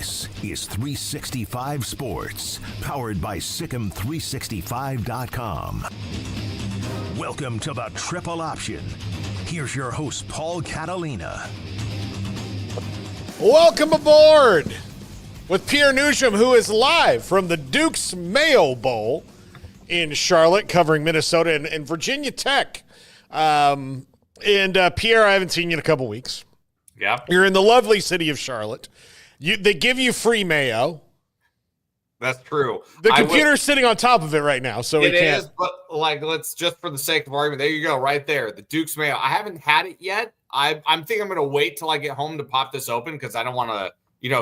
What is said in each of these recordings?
This is 365 Sports, powered by Sikkim365.com. Welcome to the Triple Option. Here's your host, Paul Catalina. Welcome aboard with Pierre Noujaim, who is live from the Duke's Mayo Bowl in Charlotte, covering Minnesota and Virginia Tech. Pierre, I haven't seen you in a couple weeks. Yeah. You're in the lovely city of Charlotte. They give you free mayo. That's true. The computer's sitting on top of it right now, so it we can't. is, but let's just for the sake of argument, there you go, right there, the Duke's Mayo. I haven't had it yet. I'm thinking I'm going to wait till I get home to pop this open because I don't want to,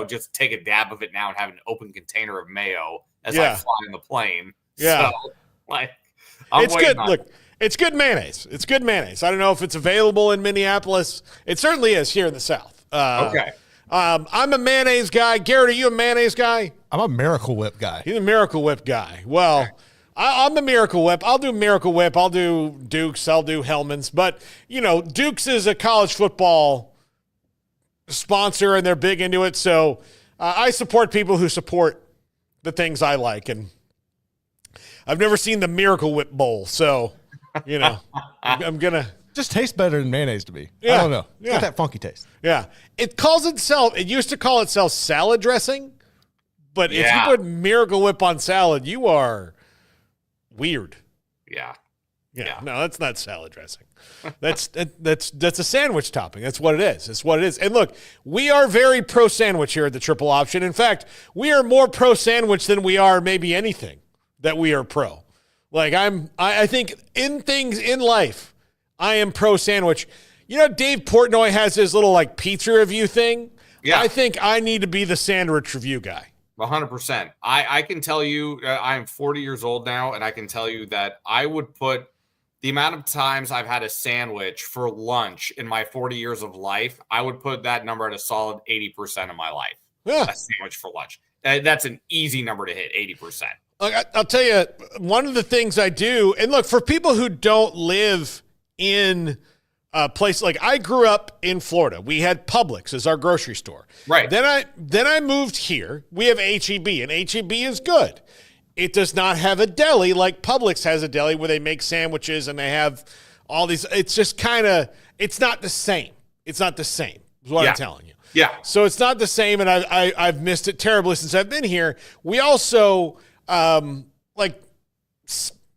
just take a dab of it now and have an open container of mayo as I fly in the plane. Yeah, so, it's good. Look, it's good mayonnaise. It's good mayonnaise. I don't know if it's available in Minneapolis. It certainly is here in the South. Okay. I'm a mayonnaise guy. Garrett, are you a mayonnaise guy? I'm a Miracle Whip guy. He's a Miracle Whip guy. Well, I'm a Miracle Whip. I'll do Miracle Whip. I'll do Duke's. I'll do Hellman's. But, Duke's is a college football sponsor, and they're big into it. So I support people who support the things I like. And I've never seen the Miracle Whip Bowl. So, I'm going to. Just tastes better than mayonnaise to me. Yeah. I don't know. It's Yeah. got that funky taste. Yeah. It used to call itself salad dressing, but if you put Miracle Whip on salad, you are weird. Yeah. No, that's not salad dressing. That's a sandwich topping. That's what it is. It's what it is. And look, we are very pro sandwich here at the Triple Option. In fact, we are more pro sandwich than we are maybe anything that we are pro. Like I think in things in life, I am pro sandwich. Dave Portnoy has his little pizza review thing. Yeah. I think I need to be the sandwich review guy. 100%. I can tell you, I'm 40 years old now, and I can tell you that I would put the amount of times I've had a sandwich for lunch in my 40 years of life, I would put that number at a solid 80% of my life. Yeah. A sandwich for lunch. That's an easy number to hit, 80%. I'll tell you, one of the things I do, and look, for people who don't live in a place I grew up in Florida. We had Publix as our grocery store. Right. Then I moved here. We have H-E-B, and H-E-B is good. It does not have a deli like Publix has a deli where they make sandwiches and they have all these. It's just it's not the same. It's not the same is what I'm telling you. Yeah. So it's not the same, and I've missed it terribly since I've been here. We also, 80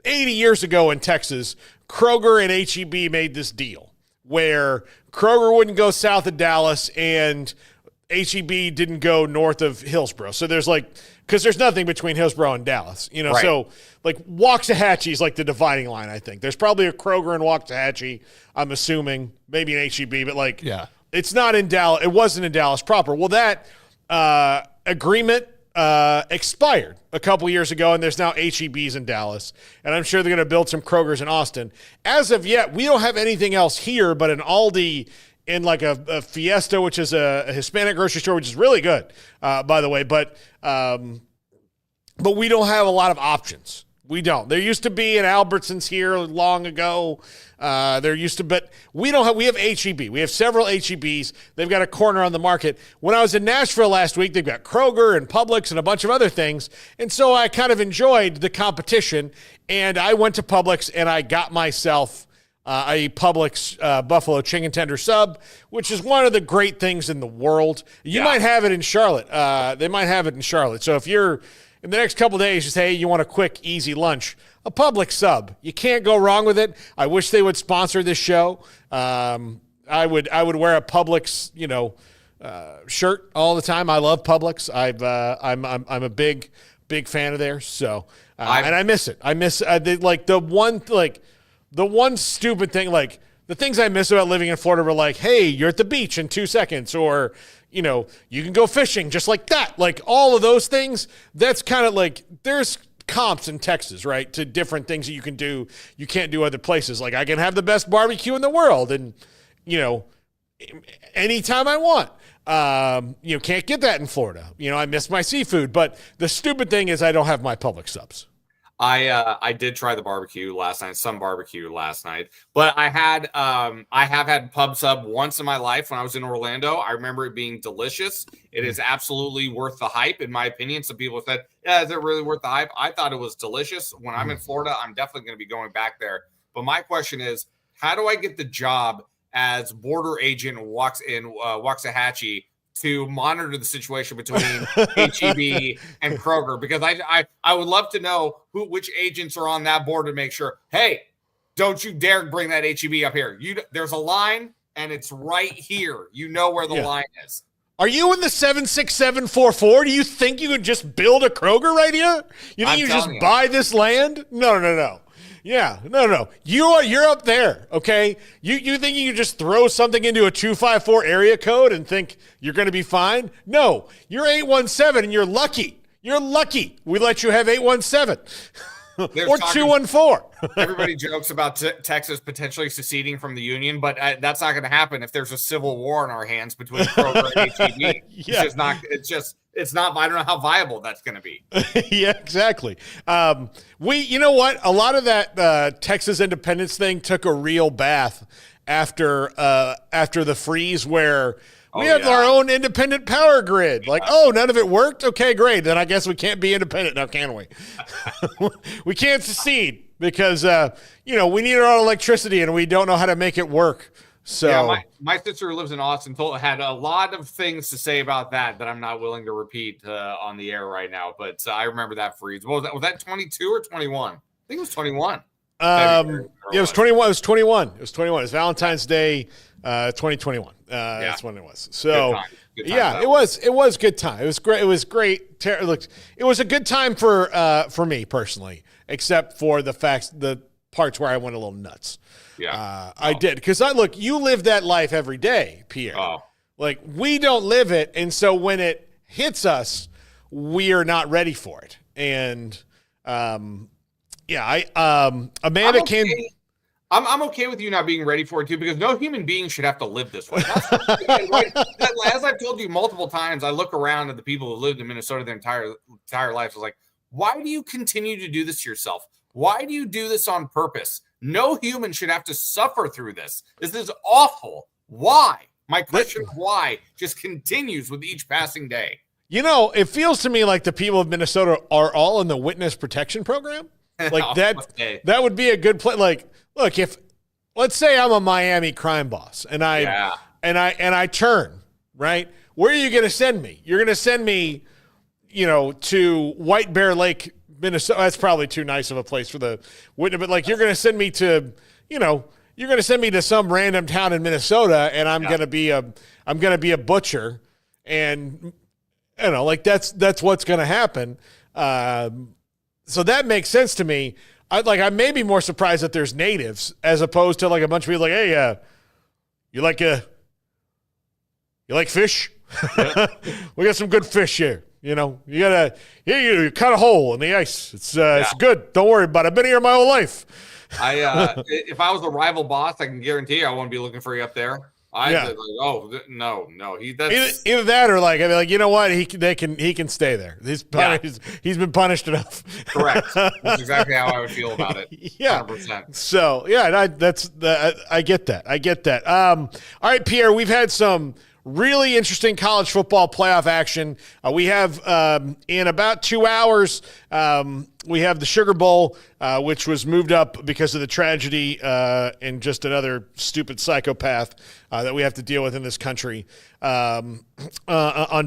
years ago in Texas, Kroger and H-E-B made this deal where Kroger wouldn't go south of Dallas and H-E-B didn't go north of Hillsborough. So there's because there's nothing between Hillsborough and Dallas, right. So Waxahachie is the dividing line, I think. There's probably a Kroger in Waxahachie, I'm assuming, maybe an H-E-B, but it's not in Dallas. It wasn't in Dallas proper. Well, that agreement expired a couple years ago, and there's now H-E-Bs in Dallas, and I'm sure they're going to build some Krogers in Austin. As of yet, we don't have anything else here but an Aldi in a Fiesta, which is a Hispanic grocery store, which is really good, by the way, but we don't have a lot of options. We don't. There used to be an Albertsons here long ago. But we don't have. We have H-E-B. We have several H-E-Bs. They've got a corner on the market. When I was in Nashville last week, they've got Kroger and Publix and a bunch of other things. And so I kind of enjoyed the competition. And I went to Publix and I got myself a Publix Buffalo Chicken Tender Sub, which is one of the great things in the world. You might have it in Charlotte. They might have it in Charlotte. So if you're in the next couple of days, just, hey, you want a quick, easy lunch, a Publix sub. You can't go wrong with it. I wish they would sponsor this show. I would wear a Publix, shirt all the time. I love Publix. I'm a big fan of theirs. So, and I miss it. I miss the one stupid thing, the things I miss about living in Florida were hey, you're at the beach in 2 seconds, or you can go fishing just like that. All of those things, that's kind of there's comps in Texas, right, to different things that you can do. You can't do other places. I can have the best barbecue in the world and, anytime I want. Can't get that in Florida. I miss my seafood. But the stupid thing is I don't have my Publix subs. I did try the barbecue last night, some barbecue last night, but I have had pub sub once in my life when I was in Orlando. I remember it being delicious. It is absolutely worth the hype, in my opinion. Some people said, "Yeah, is it really worth the hype?" I thought it was delicious. When I'm in Florida, I'm definitely going to be going back there. But my question is, how do I get the job as border agent walks in Waxahachie to monitor the situation between HEB and Kroger? Because I would love to know which agents are on that board to make sure, hey, don't you dare bring that HEB up here. There's a line and it's right here. You know where the line is. Are you in the 76744? Do you think you could just build a Kroger right here? You think you just buy this land? No. Yeah, no. You're up there, okay? You think you can just throw something into a 254 area code and think you're going to be fine? No, you're 817 and you're lucky. You're lucky we let you have 817 or 214. Everybody jokes about Texas potentially seceding from the union, but that's not going to happen if there's a civil war in our hands between Kroger and HEB. Yeah. It's not, I don't know how viable that's going to be. Yeah, exactly. You know what? A lot of that Texas independence thing took a real bath after the freeze where we have our own independent power grid. Like, none of it worked? Okay, great. Then I guess we can't be independent now, can we? We can't secede because, we need our own electricity and we don't know how to make it work. So yeah, my sister who lives in Austin had a lot of things to say about that I'm not willing to repeat on the air right now. But I remember that freeze. What was that? Was that 22 or 21? I think it was 21. It was 21. It was 21. It was 21. It was Valentine's Day, 2021. That's when it was. So good time. It was good time. It was great. It was great. It was a good time for me personally, except for the parts where I went a little nuts. Yeah, I did. Because you live that life every day, Pierre. Like, we don't live it. And so when it hits us, we are not ready for it. And, Amanda came. I'm okay with you not being ready for it, too, because no human being should have to live this way. As I've told you multiple times, I look around at the people who lived in Minnesota their entire lives. I was like, why do you continue to do this to yourself? Why do you do this on purpose? No human should have to suffer through this. This is awful. Why? My question of why just continues with each passing day. It feels to me like the people of Minnesota are all in the witness protection program. Like that would be a good play. Like, look, let's say I'm a Miami crime boss and I turn, right? Where are you going to send me? You're going to send me, to White Bear Lake, Minnesota. That's probably too nice of a place for the witness, but you're going to send me to, you're going to send me to some random town in Minnesota, and I'm going to be a butcher, and that's what's going to happen. So that makes sense to me. I may be more surprised that there's natives as opposed to a bunch of people like, hey, you like fish? We got some good fish here. You gotta you cut a hole in the ice. It's good. Don't worry about it. I've been here my whole life. If I was a rival boss, I can guarantee you I wouldn't be looking for you up there. No. Either that or I'd be like, you know what? He can stay there. He's been punished enough. Correct. That's exactly how I would feel about it. Yeah. 100%. So I get that. All right, Pierre, we've had some really interesting college football playoff action. We have in about 2 hours, we have the Sugar Bowl, which was moved up because of the tragedy and just another stupid psychopath that we have to deal with in this country on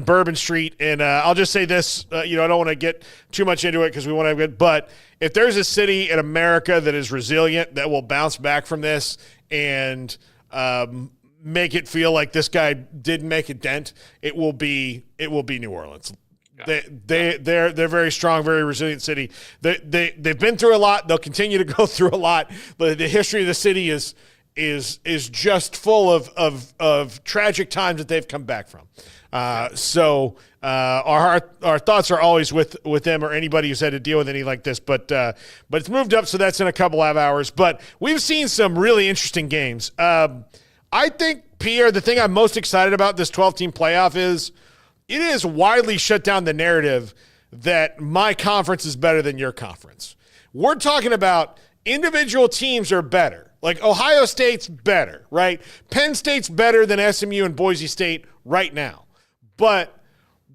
Bourbon Street. And I'll just say this, I don't want to get too much into it because we want to get, but if there's a city in America that is resilient, that will bounce back from this and make it feel like this guy didn't make a dent, it will be New Orleans. Yeah. They're very strong, very resilient city. They've been through a lot. They'll continue to go through a lot. But the history of the city is just full of tragic times that they've come back from. So our thoughts are always with them or anybody who's had to deal with anything like this. But it's moved up, so that's in a couple of hours. But we've seen some really interesting games. I think, Pierre, the thing I'm most excited about this 12-team playoff is it has widely shut down the narrative that my conference is better than your conference. We're talking about individual teams are better. Like Ohio State's better, right? Penn State's better than SMU and Boise State right now. But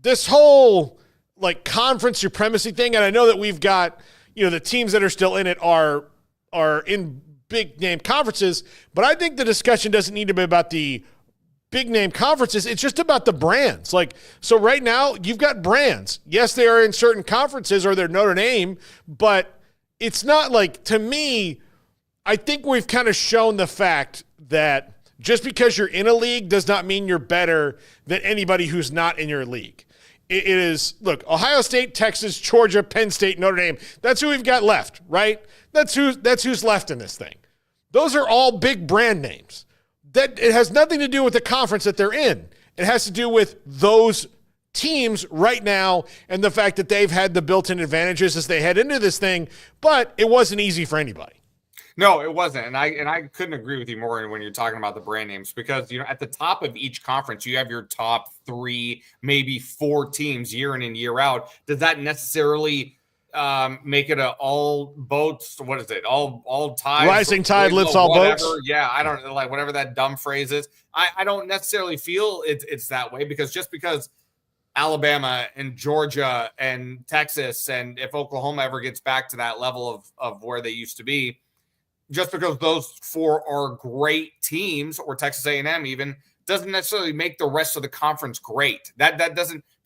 this whole like conference supremacy thing, and I know that we've got, the teams that are still in it are in big name conferences, but I think the discussion doesn't need to be about the big name conferences. It's just about the brands. Like, so right now you've got brands. Yes, they are in certain conferences or they're Notre Dame, but it's not like, to me, I think we've kind of shown the fact that just because you're in a league does not mean you're better than anybody who's not in your league. It is, look, Ohio State, Texas, Georgia, Penn State, Notre Dame. That's who we've got left, right? That's who's left in this thing. Those are all big brand names. That it has nothing to do with the conference that they're in. It has to do with those teams right now and the fact that they've had the built-in advantages as they head into this thing, but it wasn't easy for anybody. No, it wasn't. And I couldn't agree with you more when you're talking about the brand names, because, at the top of each conference, you have your top 3, maybe 4 teams year in and year out. Does that necessarily make it all boats? What is it? All tides. Rising tide lifts all boats. Yeah. I don't like whatever that dumb phrase is. I don't necessarily feel it's that way, because just because Alabama and Georgia and Texas, and if Oklahoma ever gets back to that level of where they used to be, just because those 4 are great teams, or Texas A&M even, doesn't necessarily make the rest of the conference great. That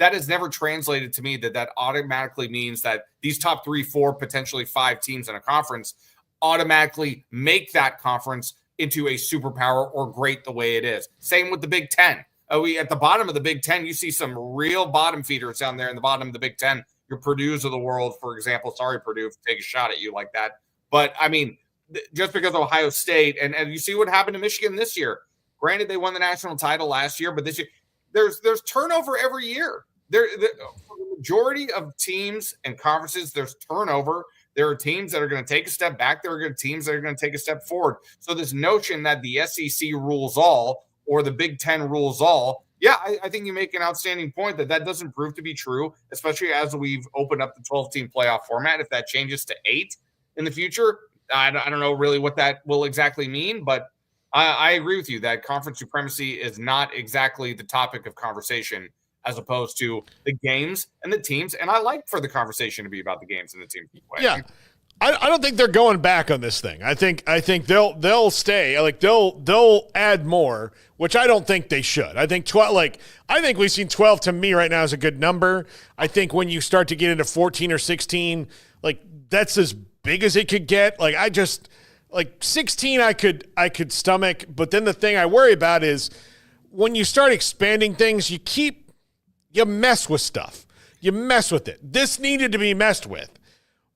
has never translated to me that automatically means that these top 3, 4, potentially 5 teams in a conference automatically make that conference into a superpower or great the way it is. Same with the Big Ten. At the bottom of the Big Ten, you see some real bottom feeders down there in the bottom of the Big Ten. Your Purdue's of the world, for example. Sorry, Purdue, to take a shot at you like that. But, I mean, just because Ohio State, and you see what happened to Michigan this year. Granted, they won the national title last year, but this year there's turnover every year. For the majority of teams and conferences, there's turnover. There are teams that are going to take a step back. There are teams that are going to take a step forward. So this notion that the SEC rules all or the Big Ten rules all, yeah, I think you make an outstanding point that doesn't prove to be true, especially as we've opened up the 12-team playoff format. If that changes to 8 in the future, I don't know really what that will exactly mean, but I agree with you that conference supremacy is not exactly the topic of conversation as opposed to the games and the teams. And I like for the conversation to be about the games and the teams. Yeah. I don't think they're going back on this thing. I think they'll stay. Like they'll add more, which I don't think they should. I think 12. Like I think we've seen 12 to me right now is a good number. I think when you start to get into 14 or 16, like that's as big as it could get. Like 16 I could stomach, but then the thing I worry about is when you start expanding things, you mess with stuff. You mess with it. This needed to be messed with.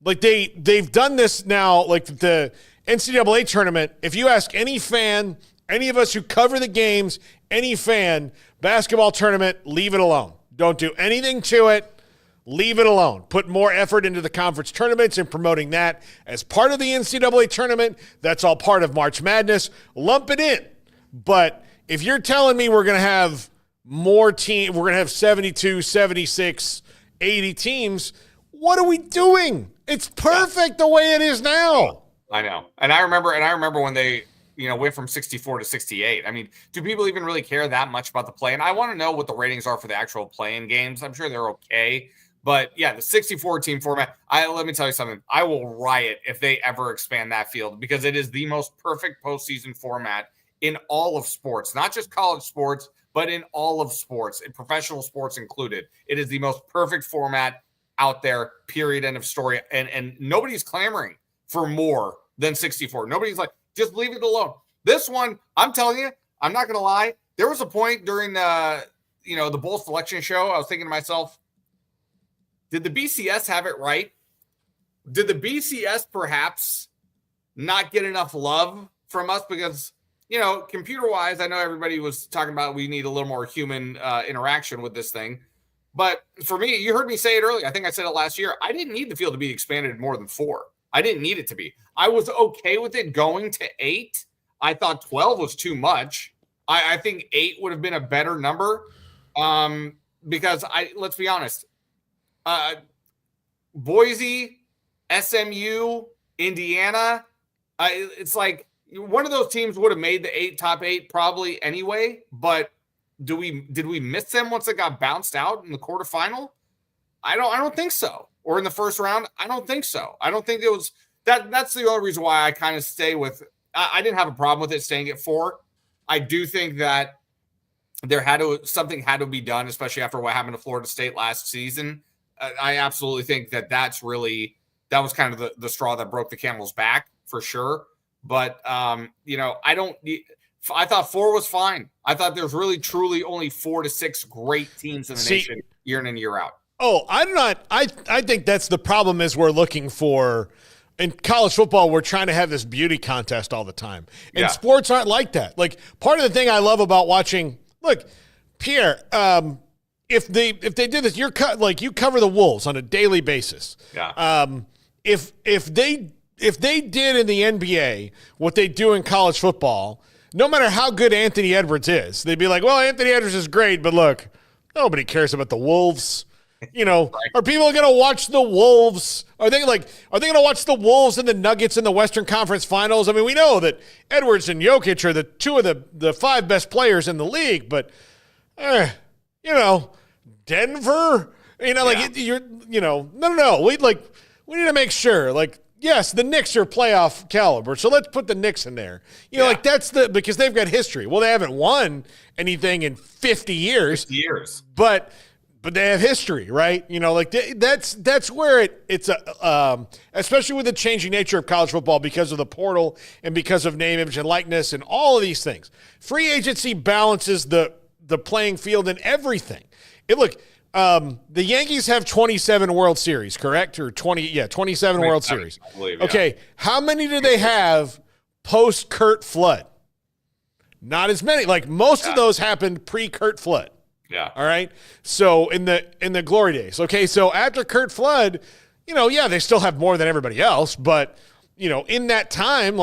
Like they've done this now, like the NCAA tournament. If you ask any fan, any of us who cover the games, any fan, basketball tournament, leave it alone. Don't do anything to it. Leave it alone. Put more effort into the conference tournaments and promoting that as part of the NCAA tournament. That's all part of March Madness. Lump it in. But if you're telling me we're going to have more teams, we're going to have 72, 76, 80 teams, what are we doing? It's perfect the way it is now. I know. And I remember when they, went from 64 to 68. I mean, do people even really care that much about the play? And I want to know what the ratings are for the actual play-in games. I'm sure they're okay. But yeah, the 64-team format, let me tell you something. I will riot if they ever expand that field, because it is the most perfect postseason format in all of sports, not just college sports, but in all of sports, and professional sports included. It is the most perfect format out there, period, end of story. And nobody's clamoring for more than 64. Nobody's like, just leave it alone. This one, I'm telling you, I'm not going to lie. There was a point during the bowl selection show, I was thinking to myself, did the BCS have it right? Did the BCS perhaps not get enough love from us? Because, computer-wise, I know everybody was talking about we need a little more human interaction with this thing. But for me, you heard me say it earlier. I think I said it last year. I didn't need the field to be expanded more than 4. I didn't need it to be. I was okay with it going to 8. I thought 12 was too much. I think 8 would have been a better number because let's be honest, Boise SMU, Indiana. It's like one of those teams would have made the top eight probably anyway. But did we miss them once it got bounced out in the quarterfinal? I don't think so. Or in the first round, I don't think so. I don't think it was that. That's the only reason why I kind of stay with. I didn't have a problem with it staying at 4. I do think that something had to be done, especially after what happened to Florida State last season. I absolutely think that was kind of the straw that broke the camel's back for sure. But I thought 4 was fine. I thought there's really truly only 4 to 6 great teams in the nation year in and year out. Oh, I think that's the problem is we're looking for in college football, we're trying to have this beauty contest all the time. And sports aren't like that. Like part of the thing I love about watching, look, Pierre, if they did this, you cover the Wolves on a daily basis. Yeah. If they did in the NBA what they do in college football, no matter how good Anthony Edwards is, they'd be like, well, Anthony Edwards is great, but look, nobody cares about the Wolves. Are people going to watch the Wolves? Are they going to watch the Wolves and the Nuggets in the Western Conference Finals? I mean, we know that Edwards and Jokic are the 2 of the 5 best players in the league, but Denver, no. We need to make sure, yes, the Knicks are playoff caliber, so let's put the Knicks in there. Because they've got history. Well, they haven't won anything in 50 years. 50 years. But they have history, right? That's where it's especially with the changing nature of college football because of the portal and because of name, image, and likeness and all of these things. Free agency balances the playing field and everything. The Yankees have 27 World Series, correct? Or 27 World Series. I believe, okay, how many do they have post Kurt Flood? Not as many. Most of those happened pre-Kurt Flood. Yeah. All right. So in the glory days. Okay. So after Kurt Flood, they still have more than everybody else, but in that time,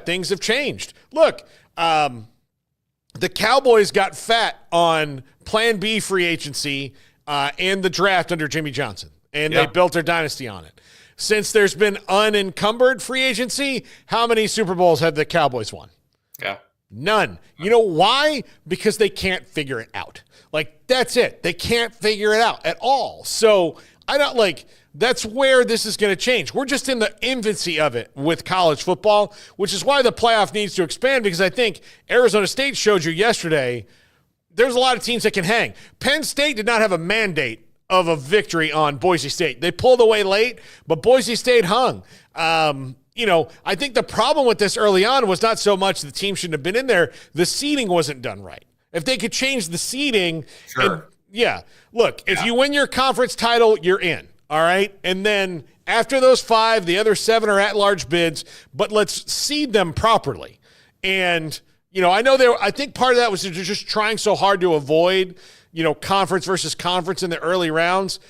things have changed. Look, the Cowboys got fat on Plan B free agency and the draft under Jimmy Johnson, and they built their dynasty on it. Since there's been unencumbered free agency, how many Super Bowls have the Cowboys won? Yeah. None. You know why? Because they can't figure it out. That's it. They can't figure it out at all. So that's where this is going to change. We're just in the infancy of it with college football, which is why the playoff needs to expand, because I think Arizona State showed you yesterday there's a lot of teams that can hang. Penn State did not have a mandate of a victory on Boise State. They pulled away late, but Boise State hung. I think the problem with this early on was not so much the team shouldn't have been in there. The seeding wasn't done right. If they could change the seeding. Sure. If you win your conference title, you're in. All right. And then after those 5, the other 7 are at-large bids, but let's seed them properly. And, I think part of that was just trying so hard to avoid, conference versus conference in the early rounds.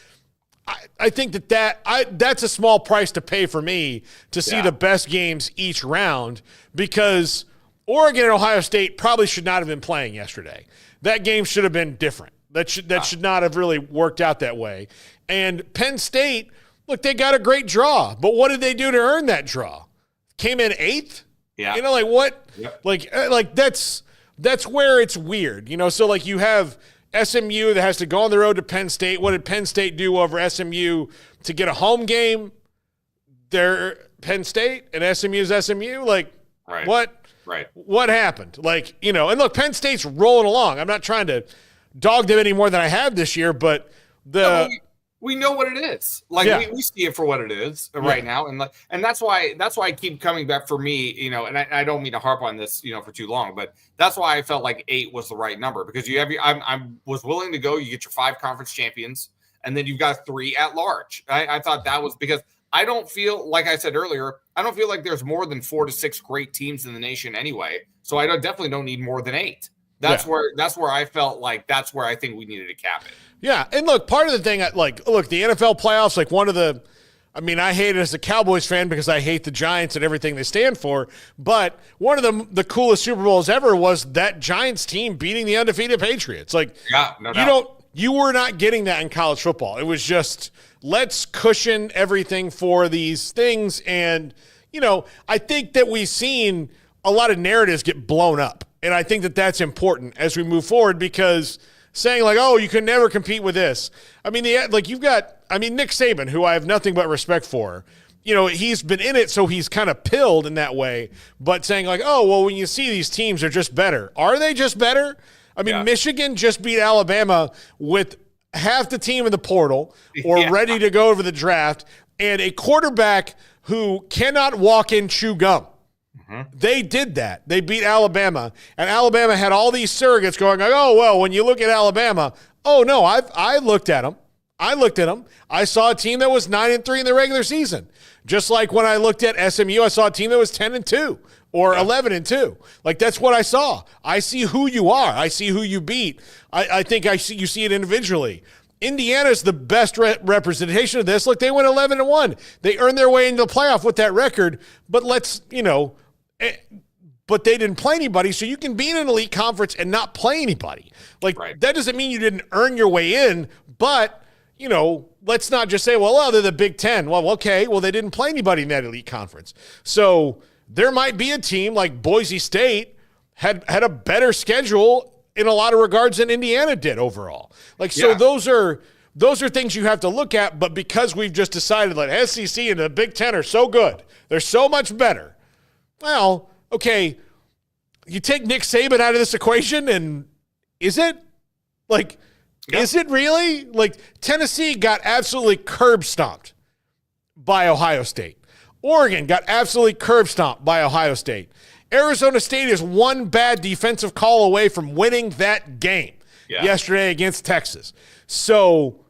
I think that's a small price to pay for me to see the best games each round, because Oregon and Ohio State probably should not have been playing yesterday. That game should have been different. That should not have really worked out that way. And Penn State, look, they got a great draw, but what did they do to earn that draw? Came in 8th? Yeah. What? Yep. That's where it's weird. So you have SMU that has to go on the road to Penn State. What did Penn State do over SMU to get a home game? They're Penn State and SMU's SMU. Right. What? Right. What happened? And look, Penn State's rolling along. I'm not trying to dog them any more than I have this year, but we know what it is. We see it for what it is right now, and that's why I keep coming back for me. And I don't mean to harp on this, for too long, but that's why I felt like 8 was the right number, because you have I was willing to go. You get your 5 conference champions, and then you've got 3 at large. I thought that was because I don't feel, like I said earlier, I don't feel like there's more than 4 to 6 great teams in the nation anyway. So I definitely don't need more than 8. That's where I felt like that's where I think we needed to cap it. Yeah, and look, part of the thing, the NFL playoffs, I hate it as a Cowboys fan because I hate the Giants and everything they stand for, but one of the coolest Super Bowls ever was that Giants team beating the undefeated Patriots. No doubt. You were not getting that in college football. It was just, let's cushion everything for these things. And, I think that we've seen a lot of narratives get blown up. And I think that that's important as we move forward, because saying like, oh, you can never compete with this. I mean, you've got Nick Saban, who I have nothing but respect for. He's been in it, so he's kind of pilled in that way. But saying like, oh, well, when you see these teams, they're just better. Are they just better? I mean, Michigan just beat Alabama with half the team in the portal or ready to go over the draft, and a quarterback who cannot walk and chew gum. They did that. They beat Alabama, and Alabama had all these surrogates going like, oh, well, when you look at Alabama, oh, no, I looked at them. I saw a team that was 9-3 in the regular season. Just like when I looked at SMU, I saw a team that was 10-2 or 11-2. Like, that's what I saw. I see who you are. I see who you beat. I think you see it individually. Indiana's the best representation of this. Look, they went 11-1. They earned their way into the playoff with that record. But but they didn't play anybody, so you can be in an elite conference and not play anybody. That doesn't mean you didn't earn your way in, but let's not just say, well, they're the Big Ten. Well, okay, well, they didn't play anybody in that elite conference. So there might be a team like Boise State had a better schedule in a lot of regards than Indiana did overall. So those are things you have to look at, but because we've just decided that SEC and the Big Ten are so good, they're so much better. Well, okay, you take Nick Saban out of this equation, and is it? Is it really? Tennessee got absolutely curb stomped by Ohio State. Oregon got absolutely curb stomped by Ohio State. Arizona State is one bad defensive call away from winning that game yesterday against Texas. So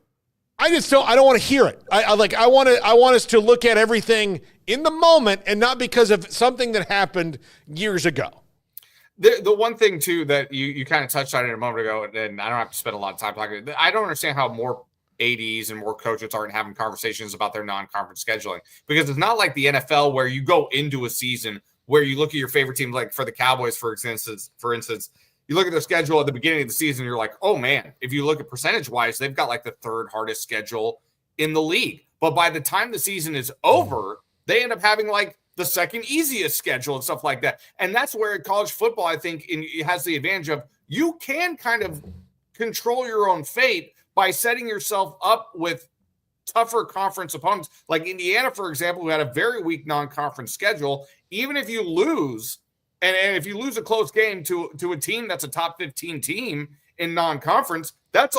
I don't want to hear it. I want us to look at everything in the moment and not because of something that happened years ago. The one thing, too, that you kind of touched on it a moment ago, and I don't have to spend a lot of time talking, I don't understand how more ADs and more coaches aren't having conversations about their non-conference scheduling, because it's not like the NFL where you go into a season where you look at your favorite team, like for the Cowboys, for instance, you look at their schedule at the beginning of the season, you're like, oh, man, if you look at percentage-wise, they've got like the third hardest schedule in the league. But by the time the season is over, they end up having like the second easiest schedule and stuff like that. And that's where college football, I think, it has the advantage of you can kind of control your own fate by setting yourself up with tougher conference opponents. Like Indiana, for example, who had a very weak non-conference schedule. Even if you lose, and if you lose a close game to a team that's a top 15 team in non-conference, that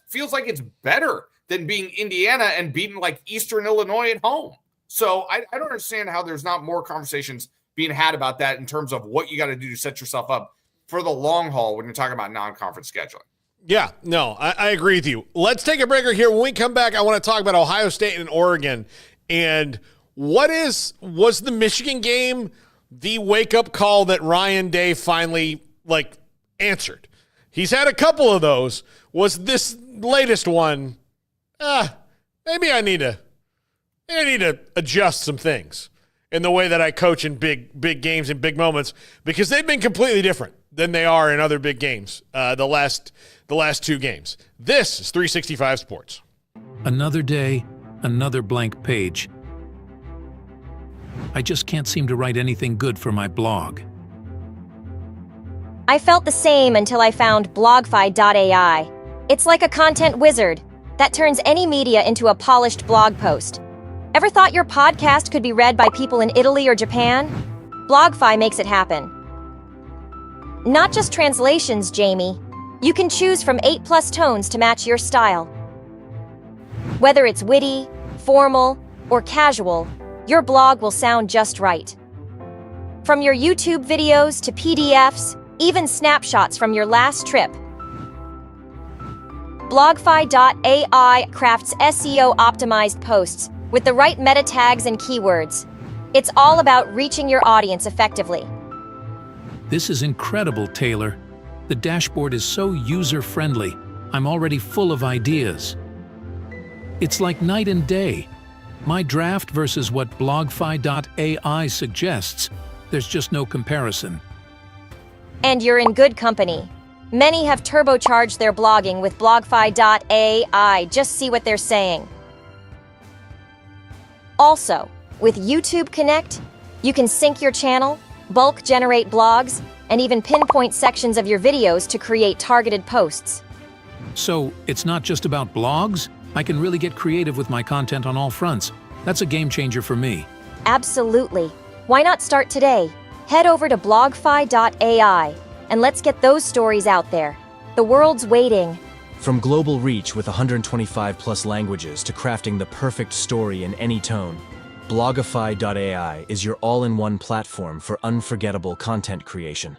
feels like it's better than being Indiana and beating like Eastern Illinois at home. So I don't understand how there's not more conversations being had about that in terms of what you got to do to set yourself up for the long haul when you're talking about non-conference scheduling. Yeah, no, I agree with you. Let's take a break here. When we come back, I want to talk about Ohio State and Oregon. And was the Michigan game the wake-up call that Ryan Day finally, answered? He's had a couple of those. Was this latest one, maybe I need to adjust some things in the way that I coach in big games and big moments, because they've been completely different than they are in other big games the last two games. This is 365 Sports. Another day, another blank page. I just can't seem to write anything good for my blog. I felt the same until I found BlogFi.ai. It's like a content wizard that turns any media into a polished blog post. Ever thought your podcast could be read by people in Italy or Japan? BlogFi makes it happen. Not just translations, Jamie. You can choose from 8+ tones to match your style. Whether it's witty, formal, or casual, your blog will sound just right. From your YouTube videos to PDFs, even snapshots from your last trip. BlogFi.ai crafts SEO-optimized posts with the right meta tags and keywords. It's all about reaching your audience effectively. This is incredible, Taylor. The dashboard is so user-friendly. I'm already full of ideas. It's like night and day. My draft versus what BlogFi.ai suggests. There's just no comparison. And you're in good company. Many have turbocharged their blogging with BlogFi.ai. Just see what they're saying. Also, with YouTube Connect, you can sync your channel, bulk generate blogs, and even pinpoint sections of your videos to create targeted posts. So, it's not just about blogs? I can really get creative with my content on all fronts. That's a game changer for me. Absolutely. Why not start today? Head over to BlogFi.ai and let's get those stories out there. The world's waiting. From global reach with 125 plus languages to crafting the perfect story in any tone, Blogify.ai is your all-in-one platform for unforgettable content creation.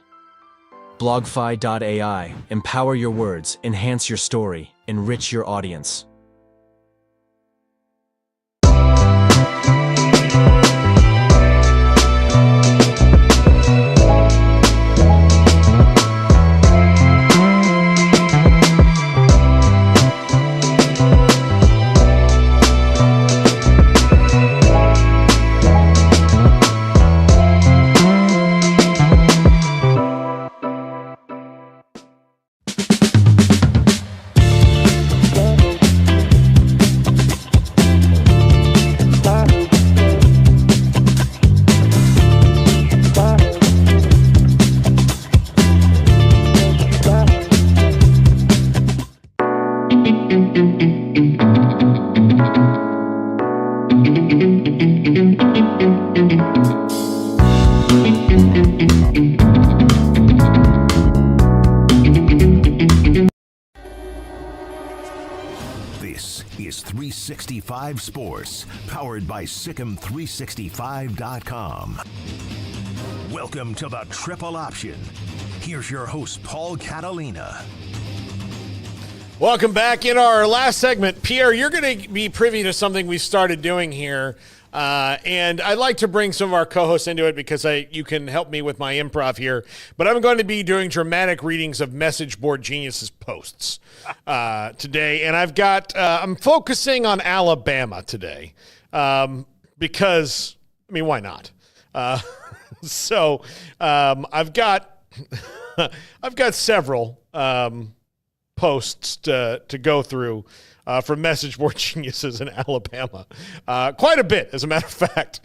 Blogify.ai, empower your words, enhance your story, enrich your audience. This is 365 Sports, powered by Sikkim365.com. Welcome to the Triple Option. Here's your host, Paul Catalina. Welcome back. In our last segment, Pierre, you're going to be privy to something we started doing here. And I'd like to bring some of our co-hosts into it because you can help me with my improv here. But I'm going to be doing dramatic readings of Message Board Genius's posts today. And I'm focusing on Alabama today because, I mean, why not? So I've got several posts to go through from Message Board Geniuses in Alabama. Quite a bit, as a matter of fact,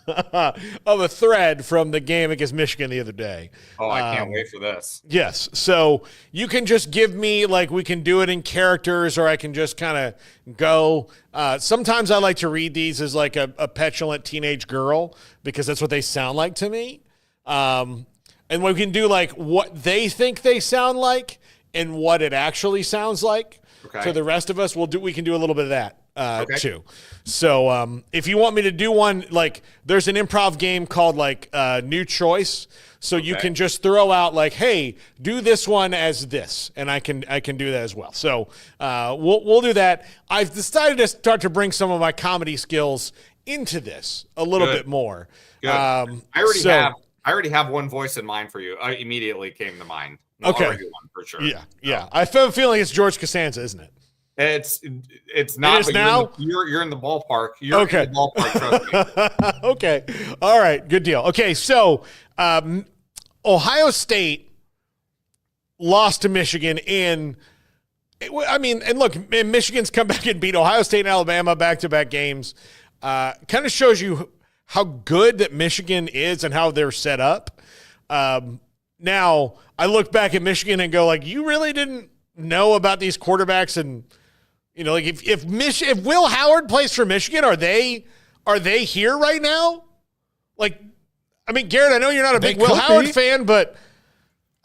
of a thread from the game against Michigan the other day. Oh, I can't wait for this. Yes. So you can just give me, like, we can do it in characters, or I can just kind of go. Sometimes I like to read these as like a petulant teenage girl because that's what they sound like to me. And we can do like what they think they sound like and what it actually sounds like. Okay. So the rest of us we can do a little bit of that too. So if you want me to do one, like there's an improv game called like New Choice. So you can just throw out like, hey, do this one as this, and I can do that as well. So we'll do that. I've decided to start to bring some of my comedy skills into this a little bit more. Good. I already have one voice in mind for you. Immediately came to mind. Okay. One for sure. Yeah. I feel a feeling it's George Costanza, isn't it? It's not. It is now? You're in the ballpark. You're in the ballpark. Trust me. Okay. All right. Good deal. Okay. So Ohio State lost to Michigan and look, Michigan's come back and beat Ohio State and Alabama back-to-back games. Kind of shows you how good that Michigan is and how they're set up. Now, I look back at Michigan and go, like, you really didn't know about these quarterbacks, and like if Will Howard plays for Michigan, are they here right now? Like, I mean, Garrett, I know you're not a big Will Howard fan, but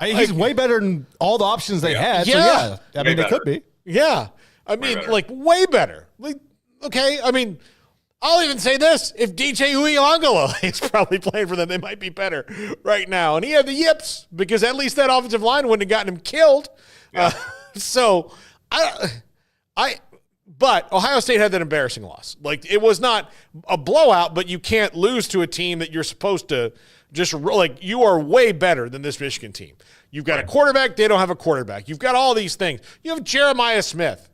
he's way better than all the options they had. Yeah. So I mean, they could be. Yeah, I mean, way better. Like, okay, I mean, I'll even say this. If DJ Uiagalelei is probably playing for them, they might be better right now. And he had the yips because at least that offensive line wouldn't have gotten him killed. Yeah. But Ohio State had that embarrassing loss. Like, it was not a blowout, but you can't lose to a team that you're supposed to just, like, you are way better than this Michigan team. You've got a quarterback. They don't have a quarterback. You've got all these things. You have Jeremiah Smith.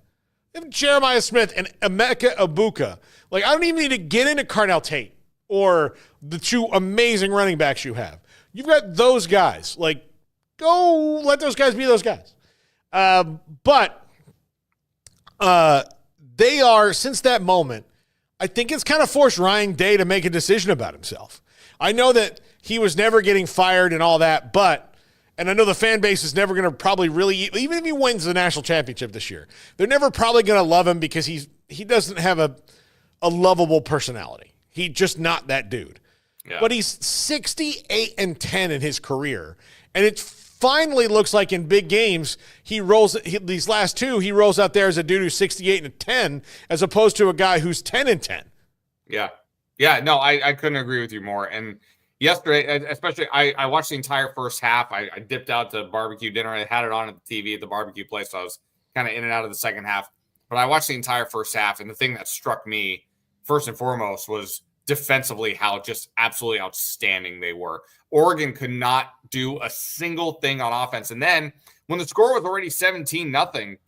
and Emeka Ibuka. Like, I don't even need to get into Carnell Tate or the two amazing running backs you have. You've got those guys. Like, go let those guys be those guys. But they are, since that moment, I think it's kind of forced Ryan Day to make a decision about himself. I know that he was never getting fired and all that, and I know the fan base is never going to probably really, even if he wins the national championship this year, they're never probably going to love him because he doesn't have a lovable personality. He's just not that dude. Yeah. But he's 68-10 in his career, and it finally looks like in big games these last two he rolls out there as a dude who's 68-10 as opposed to a guy who's 10-10. Yeah. No, I couldn't agree with you more. And yesterday, especially, I watched the entire first half. I dipped out to barbecue dinner. I had it on at the TV at the barbecue place, so I was kind of in and out of the second half. But I watched the entire first half, and the thing that struck me first and foremost was defensively how just absolutely outstanding they were. Oregon could not do a single thing on offense. And then when the score was already 17-0,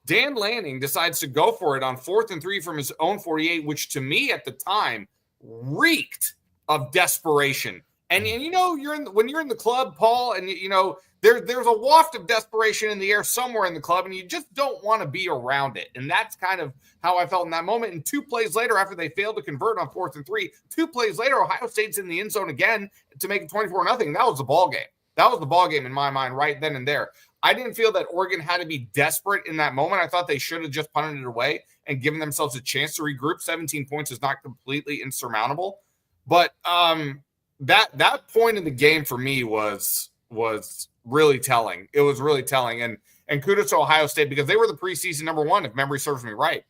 Dan Lanning decides to go for it on 4th and 3 from his own 48, which to me at the time reeked of desperation. And you know, when you're in the club, Paul, and you know, there's a waft of desperation in the air somewhere in the club, and you just don't want to be around it. And that's kind of how I felt in that moment. And 2 plays later, after they failed to convert on 4th and 3, 2 plays later, Ohio State's in the end zone again to make it 24-0. That was the ball game. That was the ball game in my mind right then and there. I didn't feel that Oregon had to be desperate in that moment. I thought they should have just punted it away and given themselves a chance to regroup. 17 points is not completely insurmountable. But that point in the game for me was really telling. It was really telling. And kudos to Ohio State because they were the preseason number 1, if memory serves me right?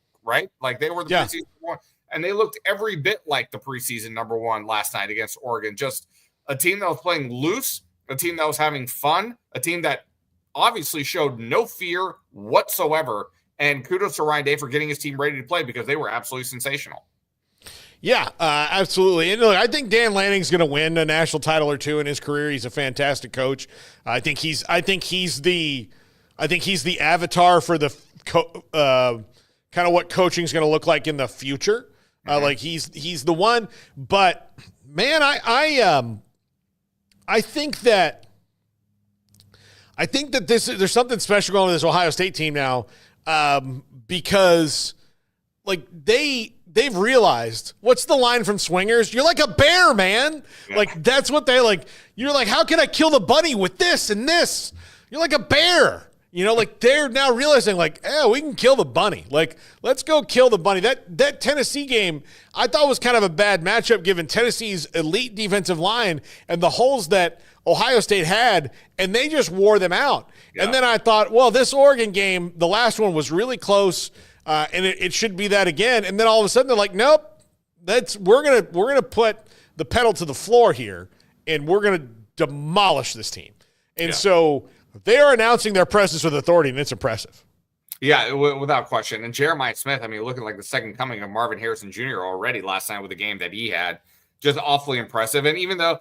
Like they were the preseason number 1. And they looked every bit like the preseason number 1 last night against Oregon. Just a team that was playing loose, a team that was having fun, a team that obviously showed no fear whatsoever. And kudos to Ryan Day for getting his team ready to play because they were absolutely sensational. Yeah, absolutely. And look, I think Dan Lanning's going to win a national title or 2 in his career. He's a fantastic coach. I think he's the avatar for the kind of what coaching is going to look like in the future. Like he's the one. But man, I think that there's something special going on with this Ohio State team now because like they've realized, what's the line from Swingers? You're like a bear, man. Yeah. Like that's what they like. You're like, how can I kill the bunny with this and this? You're like a bear. You know, like they're now realizing like, we can kill the bunny. Like, let's go kill the bunny. That Tennessee game I thought was kind of a bad matchup given Tennessee's elite defensive line and the holes that Ohio State had, and they just wore them out. Yeah. And then I thought, well, this Oregon game, the last one was really close, and it should be that again. And then all of a sudden they're like, nope, we're gonna put the pedal to the floor here, and we're gonna demolish this team. And so they are announcing their presence with authority, and it's impressive. Yeah, without question. And Jeremiah Smith, I mean, looking like the second coming of Marvin Harrison Jr. already last night with the game that he had. Just awfully impressive. And even though,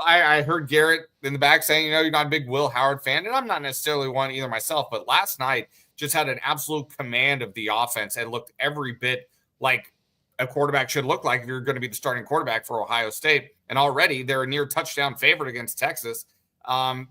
I heard Garrett in the back saying, you're not a big Will Howard fan, and I'm not necessarily one either myself, but last night just had an absolute command of the offense and looked every bit like a quarterback should look like if you're going to be the starting quarterback for Ohio State. And already they're a near touchdown favorite against Texas.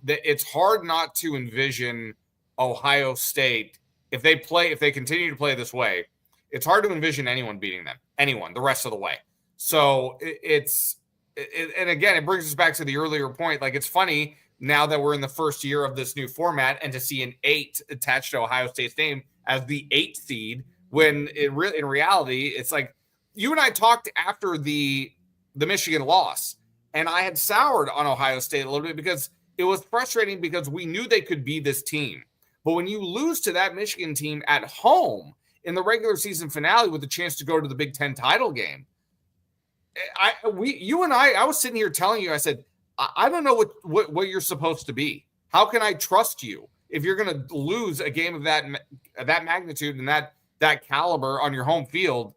It's hard not to envision Ohio State if they continue to play this way. It's hard to envision anyone beating them, the rest of the way. So and again, it brings us back to the earlier point. Like, it's funny now that we're in the first year of this new format and to see an 8 attached to Ohio State's name as the 8th seed, when in reality, it's like you and I talked after the Michigan loss, and I had soured on Ohio State a little bit because it was frustrating because we knew they could be this team. But when you lose to that Michigan team at home in the regular season finale with a chance to go to the Big Ten title game, I was sitting here telling you, I said, I don't know what you're supposed to be. How can I trust you if you're going to lose a game of that magnitude and that caliber on your home field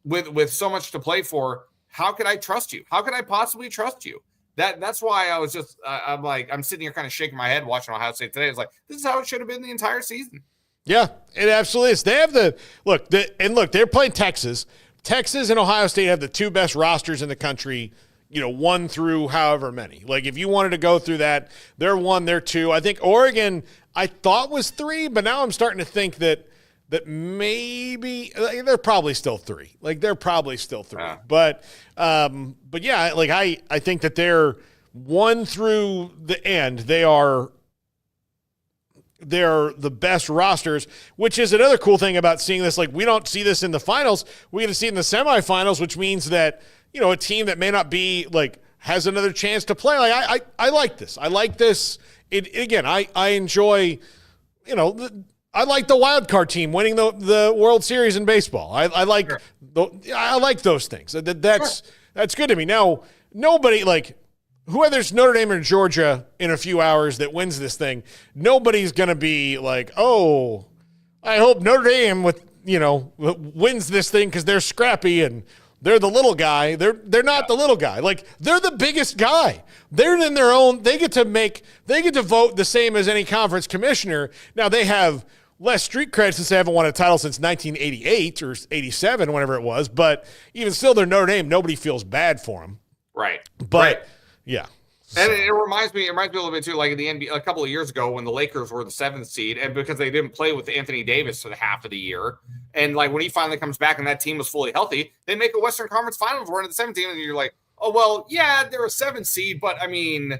with so much to play for? How could I trust you? How could I possibly trust you? That's why I was just I'm sitting here kind of shaking my head watching Ohio State today. It's like, this is how it should have been the entire season. Yeah, it absolutely is. They have they're playing Texas. Texas and Ohio State have the 2 best rosters in the country 1 through however many. Like if you wanted to go through that, they're 1, they're 2. I think Oregon I thought was 3, but now I'm starting to think that maybe they're probably still 3. Like they're probably still 3. But yeah, like I think that they're 1 through the end. They're the best rosters, which is another cool thing about seeing this. Like we don't see this in the finals. We get to see it in the semifinals, which means that, a team that may not be like has another chance to play. Like I like this. I like this. Again, I enjoy, I like the wild card team winning the World Series in baseball. I like I like those things. That's good to me. Now, nobody like whether it's Notre Dame or Georgia in a few hours that wins this thing, nobody's going to be like, oh, I hope Notre Dame wins this thing because they're scrappy and they're the little guy. They're not the little guy. Like they're the biggest guy. They're in their own. They get to vote the same as any conference commissioner. Now they have less street cred since they haven't won a title since 1988 or 87, whenever it was. But even still, they're Notre Dame. Nobody feels bad for them. Right. But yeah. And it reminds me a little bit too, like in the NBA a couple of years ago when the Lakers were the 7th seed, and because they didn't play with Anthony Davis for the half of the year, and like when he finally comes back and that team was fully healthy, they make a Western Conference Finals run at the 17th, and you're like, oh well, yeah, they're a 7th seed, but I mean,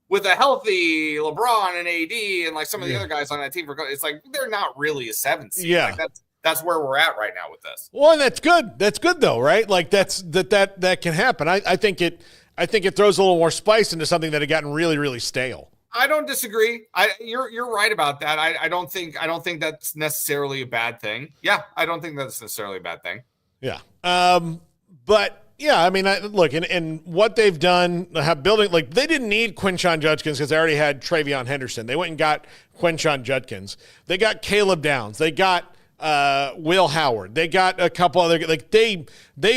with a healthy LeBron and AD and like some of the other guys on that team, it's like they're not really a 7th seed. Yeah, like that's where we're at right now with this. Well, and that's good. That's good though, right? Like that can happen. I think it throws a little more spice into something that had gotten really, really stale. I don't disagree. You're right about that. I don't think that's necessarily a bad thing. Yeah, I don't think that's necessarily a bad thing. Yeah. But yeah, I mean, look, and what they've done, building, like they didn't need Quinshon Judkins because they already had Travion Henderson. They went and got Quinshon Judkins. They got Caleb Downs. They got Will Howard. They got a couple other, like they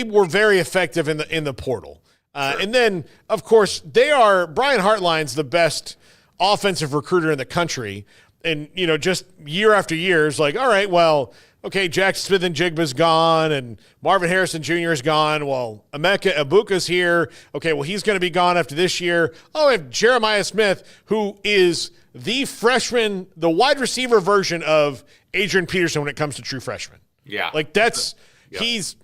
were very effective in the portal. And then, of course, Brian Hartline's the best offensive recruiter in the country. And, just year after year is like, all right, well, okay, Jack Smith and Jigba's gone and Marvin Harrison Jr. is gone. Well, Emeka Ibuka's here. Okay, well, he's going to be gone after this year. Oh, we have Jeremiah Smith, who is the freshman, the wide receiver version of Adrian Peterson when it comes to true freshmen. Yeah. Like he's,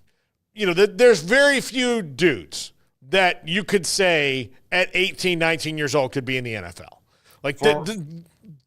there's very few dudes that you could say at 18, 19 years old could be in the NFL. Like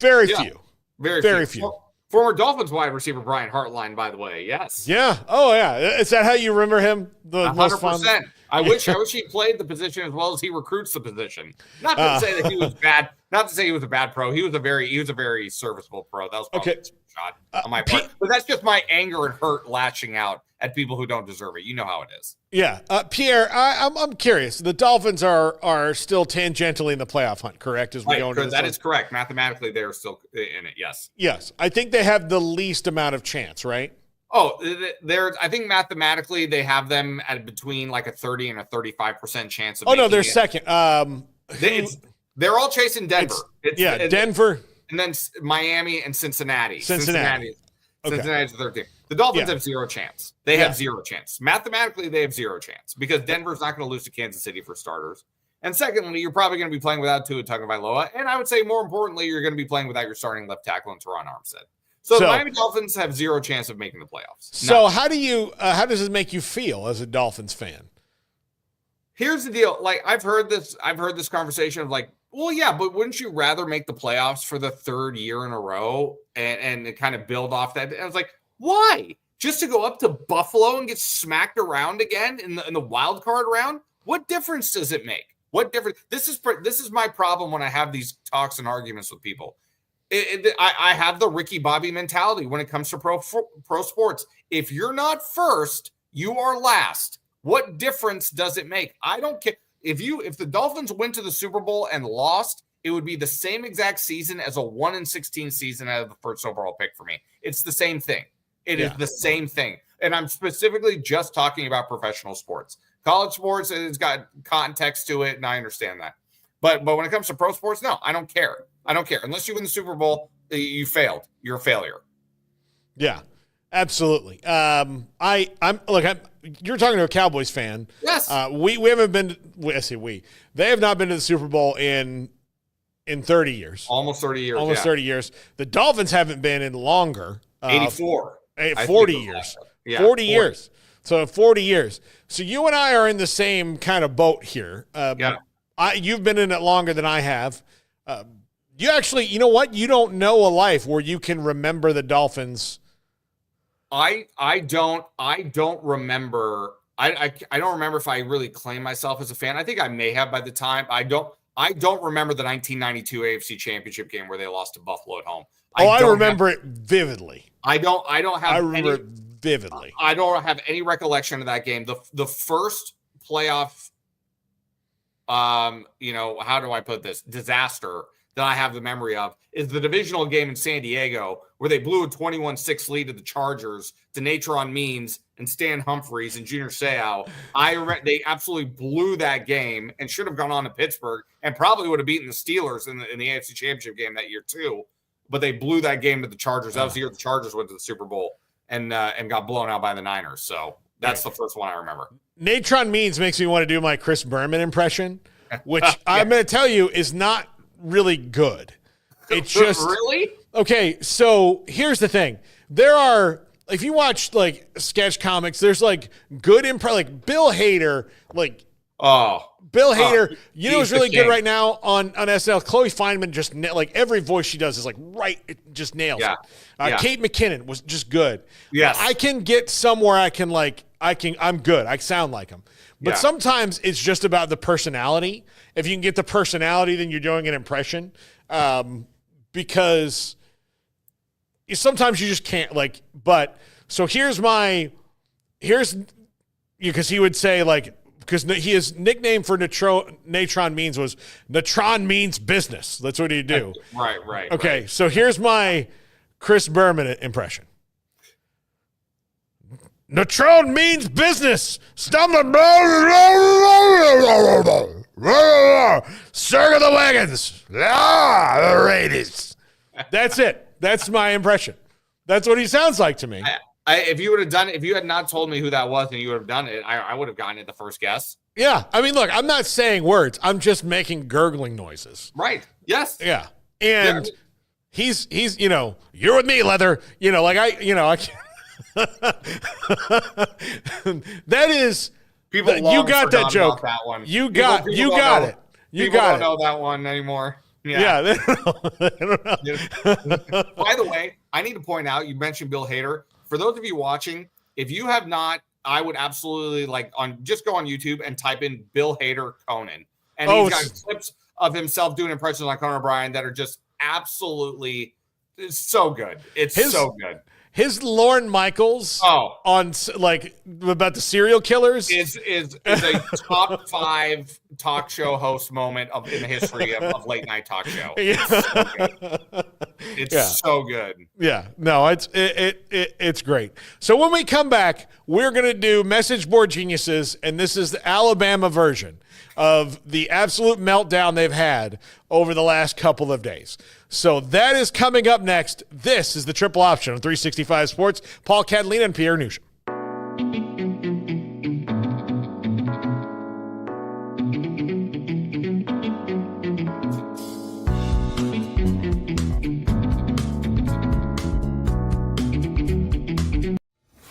very few. Very few. Well, former Dolphins wide receiver Brian Hartline, by the way. Yes. Yeah. Oh, yeah. Is that how you remember him? 100%. I wish he played the position as well as he recruits the position. Not to say that he was bad. Not to say he was a bad pro. He was a very serviceable pro. That was probably a shot on my part. But that's just my anger and hurt lashing out at people who don't deserve it. You know how it is. Yeah. Pierre, I'm curious. The Dolphins are still tangentially in the playoff hunt, correct? As we go into that is correct. Mathematically, they're still in it, yes. Yes. I think they have the least amount of chance, right? Oh, I think mathematically they have them at between like a 30 and a 35% chance of Oh, no, they're second. They're all chasing Denver. Denver. And then Miami and Cincinnati. Cincinnati's the third team. The Dolphins have zero chance. They have zero chance. Mathematically, they have zero chance because Denver's not going to lose to Kansas City for starters. And secondly, you're probably going to be playing without Tua Tagovailoa. And I would say more importantly, you're going to be playing without your starting left tackle in Teron Armstead. So the Miami Dolphins have zero chance of making the playoffs. So how does this make you feel as a Dolphins fan? Here's the deal. Like I've heard this conversation of like, well, yeah, but wouldn't you rather make the playoffs for the third year in a row and kind of build off that? And I was like, why? Just to go up to Buffalo and get smacked around again in the wild card round? What difference does it make? What difference? This is my problem when I have these talks and arguments with people. I have the Ricky Bobby mentality when it comes to pro sports. If you're not first, you are last. What difference does it make? I don't care. If the Dolphins went to the Super Bowl and lost, it would be the same exact season as a 1-16 season out of the first overall pick for me. It's the same thing. It is the same thing. And I'm specifically just talking about professional sports. College sports, it's got context to it, and I understand that. But when it comes to pro sports, no, I don't care. I don't care. Unless you win the Super Bowl, you failed. You're a failure. Yeah. Absolutely. I'm you're talking to a Cowboys fan. Yes. We haven't been. I say we. They have not been to the Super Bowl in 30 years. Almost 30 years. Almost 30 years. The Dolphins haven't been in longer. 84. 40 years. Yeah, 40 years. So 40 years. So you and I are in the same kind of boat here. You've been in it longer than I have. You actually, you know what? You don't know a life where you can remember the Dolphins. I don't remember. I don't remember if I really claim myself as a fan. I think I may have by the time. I don't remember the 1992 AFC Championship game where they lost to Buffalo at home. I remember it vividly. I remember it vividly. I don't have any recollection of that game. The first playoff, how do I put this, disaster that I have the memory of is the divisional game in San Diego where they blew a 21-6 lead to the Chargers to Natron Means and Stan Humphries and Junior Seau. I remember they absolutely blew that game and should have gone on to Pittsburgh and probably would have beaten the Steelers in the AFC Championship game that year too. But they blew that game to the Chargers. That was the year the Chargers went to the Super Bowl and got blown out by the Niners. So that's the first one I remember. Natron Means makes me want to do my Chris Berman impression, which I'm going to tell you is not really good. It's just really okay. So here's the thing: there are, if you watch like sketch comics, there's like good like Bill Hader, Bill Hader. You know who's really good right now on SNL? Chloe Fineman just like every voice she does is like it just nails it. Kate McKinnon was just good. Yes, I can get somewhere. I'm good. I sound like him. But sometimes it's just about the personality. If you can get the personality, then you're doing an impression. Because sometimes you just can't so because he would say because his nickname for Natron Means was Natron Means Business. That's what he'd do. Right. Okay, right. So here's my Chris Berman impression. Natron Means Business. Stumbling. Circle the wagons. The Raiders. That's it. That's my impression. That's what he sounds like to me. If you would have done it, if you had not told me who that was and you would have done it, I would have gotten it the first guess. Yeah. I mean, look, I'm not saying words. I'm just making gurgling noises. Right. Yes. Yeah. And he's you're with me, Leather. I can't. That is people. You got that joke. That one. You got it. You got it. Don't know that one anymore. Yeah. They don't know. By the way, I need to point out. You mentioned Bill Hader. For those of you watching, if you have not, I would absolutely just go on YouTube and type in Bill Hader Conan, and he's got clips of himself doing impressions on Conan O'Brien that are just absolutely so good. It's so good. His Lorne Michaels on about the serial killers is a top 5 talk show host moment in the history of late night talk show. It's so good. Yeah, no, it's great. So when we come back, we're gonna do Message Board Geniuses, and this is the Alabama version of the absolute meltdown they've had over the last couple of days. So that is coming up next. This is the Triple Option on 365 Sports. Paul Catalina and Pierre Noujaim.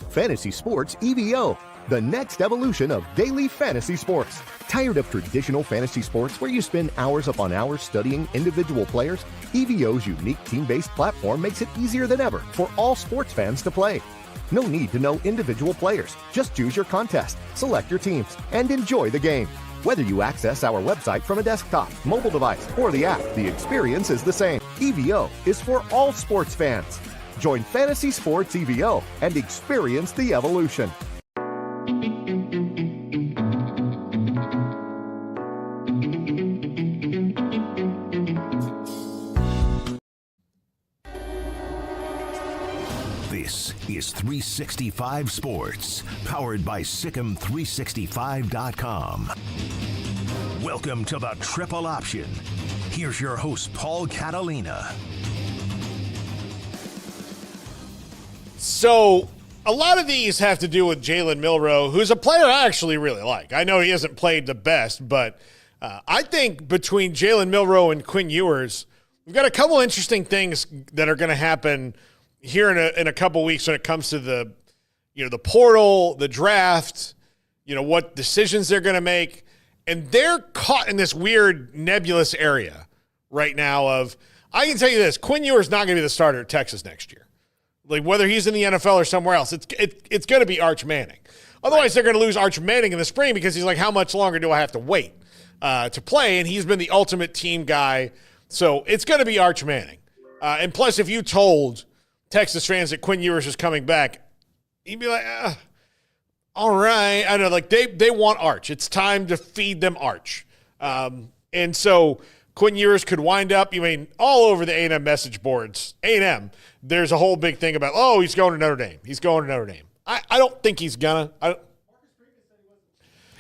Fantasy Sports EVO, the next evolution of daily fantasy sports. Tired of traditional fantasy sports where you spend hours upon hours studying individual players? EVO's unique team-based platform makes it easier than ever for all sports fans to play. No need to know individual players. Just choose your contest, select your teams, and enjoy the game. Whether you access our website from a desktop, mobile device, or the app, the experience is the same. EVO is for all sports fans. Join Fantasy Sports EVO and experience the evolution. This is 365 Sports, powered by Sikkim365.com. Welcome to the Triple Option. Here's your host, Paul Catalina. So a lot of these have to do with Jalen Milroe, who's a player I actually really like. I know he hasn't played the best, but I think between Jalen Milroe and Quinn Ewers, we've got a couple interesting things that are going to happen here in a couple weeks when it comes to the portal, the draft, what decisions they're going to make. And they're caught in this weird nebulous area right now of, I can tell you this, Quinn Ewers is not going to be the starter at Texas next year. Like whether he's in the NFL or somewhere else, it's going to be Arch Manning. Otherwise, they're going to lose Arch Manning in the spring because he's like, how much longer do I have to wait to play? And he's been the ultimate team guy. So it's going to be Arch Manning. And plus, if you told Texas fans that Quinn Ewers is coming back, you'd be like, all right. I know, like they want Arch. It's time to feed them Arch. And so Quinn Ewers could wind up, all over the A&M message boards. A&M, there's a whole big thing about, he's going to Notre Dame. He's going to Notre Dame. I don't think he's going to.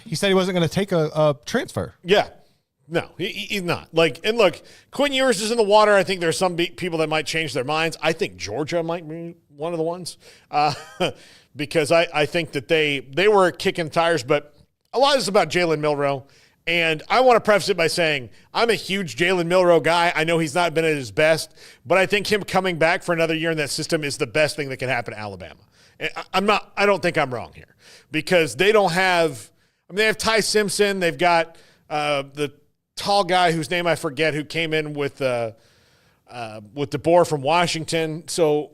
He said he wasn't going to take a transfer. Yeah. No, he's not. And look, Quinn Ewers is in the water. I think there's some people that might change their minds. I think Georgia might be one of the ones because I think that they were kicking tires. But a lot of this is about Jalen Milroe. And I want to preface it by saying I'm a huge Jalen Milroe guy. I know he's not been at his best, but I think him coming back for another year in that system is the best thing that can happen to Alabama. I don't think I'm wrong here because they don't have – they have Ty Simpson. They've got the tall guy whose name I forget who came in with DeBoer from Washington. So,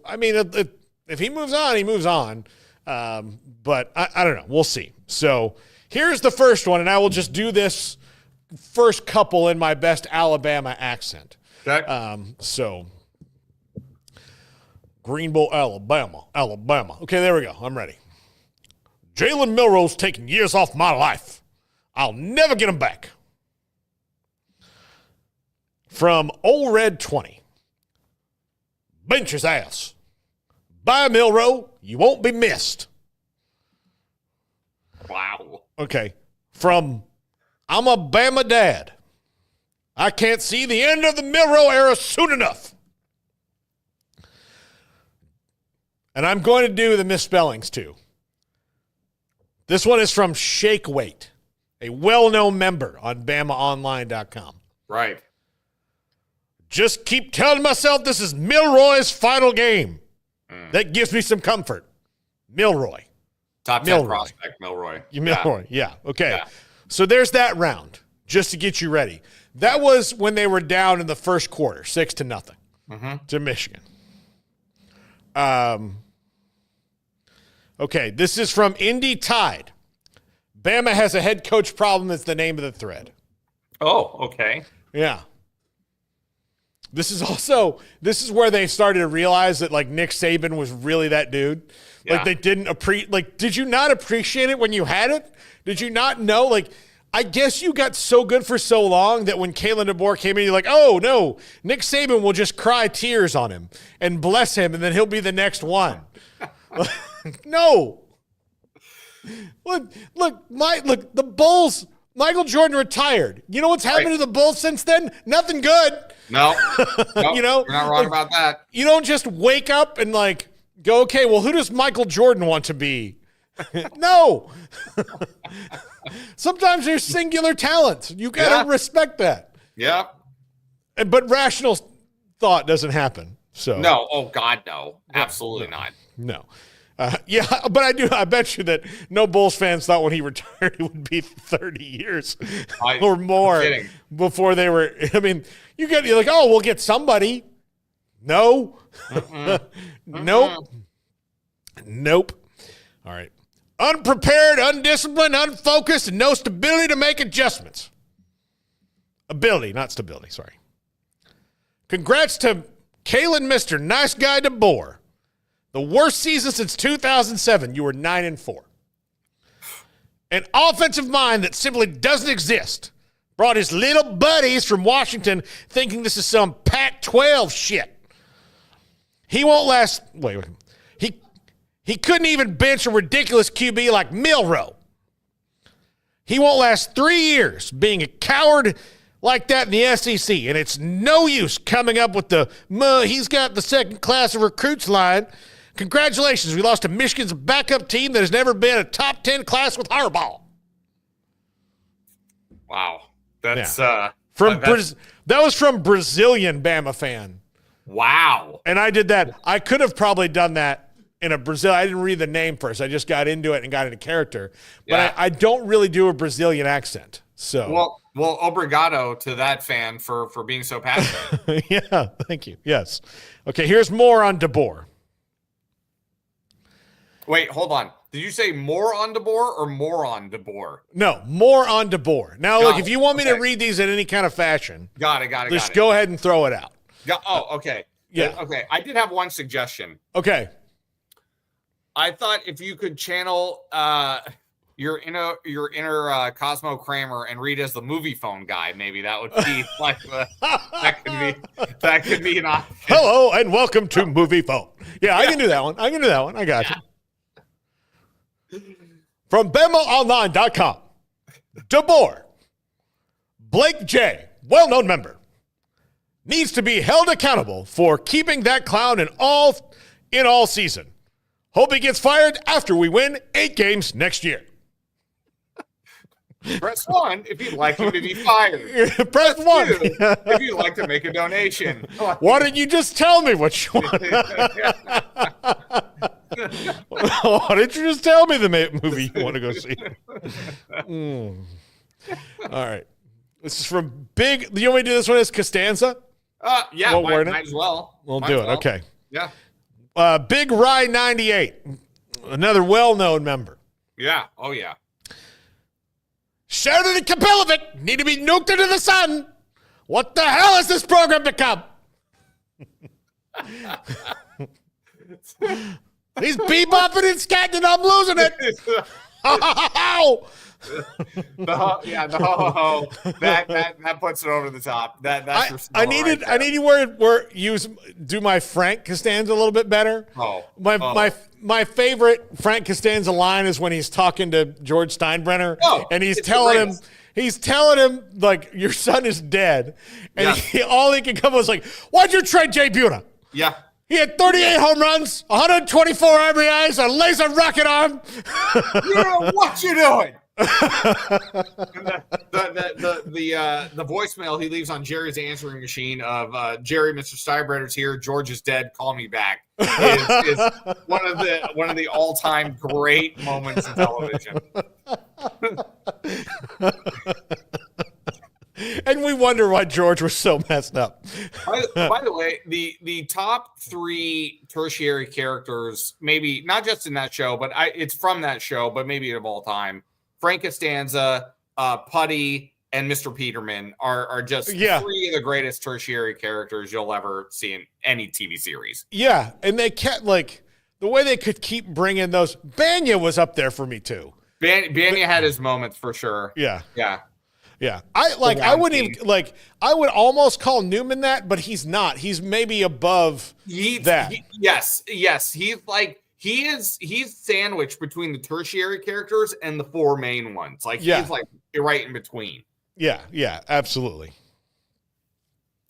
if he moves on, he moves on. But I don't know. We'll see. So – here's the first one, and I will just do this first couple in my best Alabama accent. Okay. Greenville, Alabama. Okay, there we go. I'm ready. Jalen Milroe's taking years off my life. I'll never get him back. From Old Red 20. Bench his ass. Bye, Milroe. You won't be missed. Wow. Okay. From I'm a Bama dad. I can't see the end of the Milroe era soon enough. And I'm going to do the misspellings too. This one is from Shake Weight, a well-known member on BamaOnline.com. Right. Just keep telling myself this is Milroy's final game. That gives me some comfort. Milroy. Top 10 prospect, Milroy. Milroy, yeah. Okay. Yeah. So there's that round, just to get you ready. That was when they were down in the first quarter, 6-0 to Michigan. Okay, this is from Indy Tide. Bama has a head coach problem is the name of the thread. Oh, okay. Yeah. This is where they started to realize that like Nick Saban was really that dude. Yeah. Like they didn't did you not appreciate it when you had it? Did you not know? Like, I guess you got so good for so long that when Kalen DeBoer came in, you're like, oh no, Nick Saban will just cry tears on him and bless him, and then he'll be the next one. No. Look, the Bulls, Michael Jordan retired. You know what's happened to the Bulls since then? Nothing good. No. You know, you're not wrong about that. You don't just wake up and go, okay, well, who does Michael Jordan want to be? No. Sometimes there's singular talents. You got to respect that. Yeah. But rational thought doesn't happen. So no. Oh God, no. Absolutely not. No. But I bet you that no Bulls fans thought when he retired it would be 30 years or more before they were. I mean, you're like, oh, we'll get somebody. No. Nope. Nope. All right. Unprepared, undisciplined, unfocused, and no stability to make adjustments. Ability, not stability, sorry. Congrats to Kalen Mr. Nice Guy DeBoer. The worst season since 2007. You were 9-4. An offensive mind that simply doesn't exist brought his little buddies from Washington thinking this is some Pac-12 shit. He won't last. Wait. He couldn't even bench a ridiculous QB like Milroe. He won't last 3 years being a coward like that in the SEC, and it's no use coming up with he's got the second class of recruits line Congratulations, we lost to Michigan's backup team that has never been a top 10 class with Harbaugh. Wow. That's that was from Brazilian Bama fan. Wow. And I did that. I could have probably done that in a Brazil. I didn't read the name first. I just got into it and got into character. But I don't really do a Brazilian accent. So well, obrigado to that fan for being so passionate. Yeah, thank you. Yes. Okay, here's more on DeBoer. Wait, hold on. Did you say more on DeBoer or more on DeBoer? No, more on DeBoer. Now, look, if you want me to read these in any kind of fashion, got it. Just go ahead and throw it out. Okay. Yeah. Okay. I did have one suggestion. Okay. I thought if you could channel your inner Cosmo Kramer and read as the movie phone guy, maybe that would be like that could be an option. Hello and welcome to Movie Phone. Yeah, I can do that one. I got you. From BamaOnline.com, DeBoer, Blake J., well-known member, needs to be held accountable for keeping that clown in all season. Hope he gets fired after we win 8 games next year. Press 1 if you'd like him to be fired. Press 1 if you'd like to make a donation. Why don't you just tell me what you want? Why don't you just tell me the movie you want to go see? All right. This is from Big. You want me to do this one as Costanza? Yeah, might as well. We'll do it. Okay. Yeah. Big Rye 98, another well-known member. Yeah. Oh, yeah. Sheridan and Kapilovic need to be nuked into the sun. What the hell has this program become? He's bebopping and scatting and I'm losing it. That puts it over the top. I needed where do my Frank Costanza a little bit better. My favorite Frank Costanza line is when he's talking to George Steinbrenner and he's telling him like your son is dead, and all he can come up was like, why'd you trade Jay Buhner? Yeah. He had 38 home runs, 124 RBIs, a laser rocket arm. You know what you doing? the voicemail he leaves on Jerry's answering machine of Jerry, Mr. Steinbrenner's here, George is dead, call me back is one of the all-time great moments in television. And we wonder why George was so messed up. By the way, the top 3 tertiary characters, maybe not just in that show, but it's from that show, but maybe of all time, Frank Costanza, Putty, and Mr. Peterman are just 3 of the greatest tertiary characters you'll ever see in any TV series. Yeah, and they kept, like, the way they could keep bringing those. Banya was up there for me, too. Banya had his moments for sure. Yeah. Yeah. Yeah. I would almost call Newman that, but he's not. He's maybe above that. Yes. He's sandwiched between the tertiary characters and the 4 main ones. He's like right in between. Yeah, absolutely.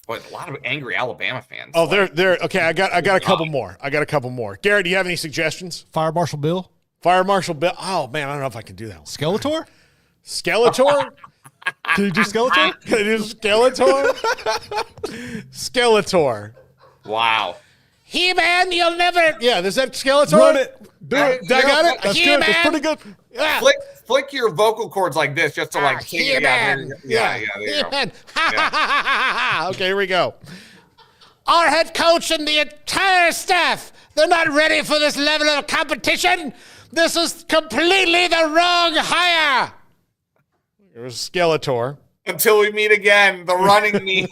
But a lot of angry Alabama fans. Oh, they're okay. I got a couple more. Garrett, do you have any suggestions? Fire Marshal Bill. Oh man, I don't know if I can do that one. Skeletor. Can you do Skeletor? Can I do Skeletor? Wow. He-Man, you'll never. Yeah, is that Skeletor? Run it. Do it. I got it. That's good. That's pretty good. Yeah. Flick your vocal cords like this just to sing it. He-Man. Yeah, there you go. Okay, here we go. Our head coach and the entire staff, they're not ready for this level of competition. This is completely the wrong hire. It was Skeletor. Until we meet again, the running me.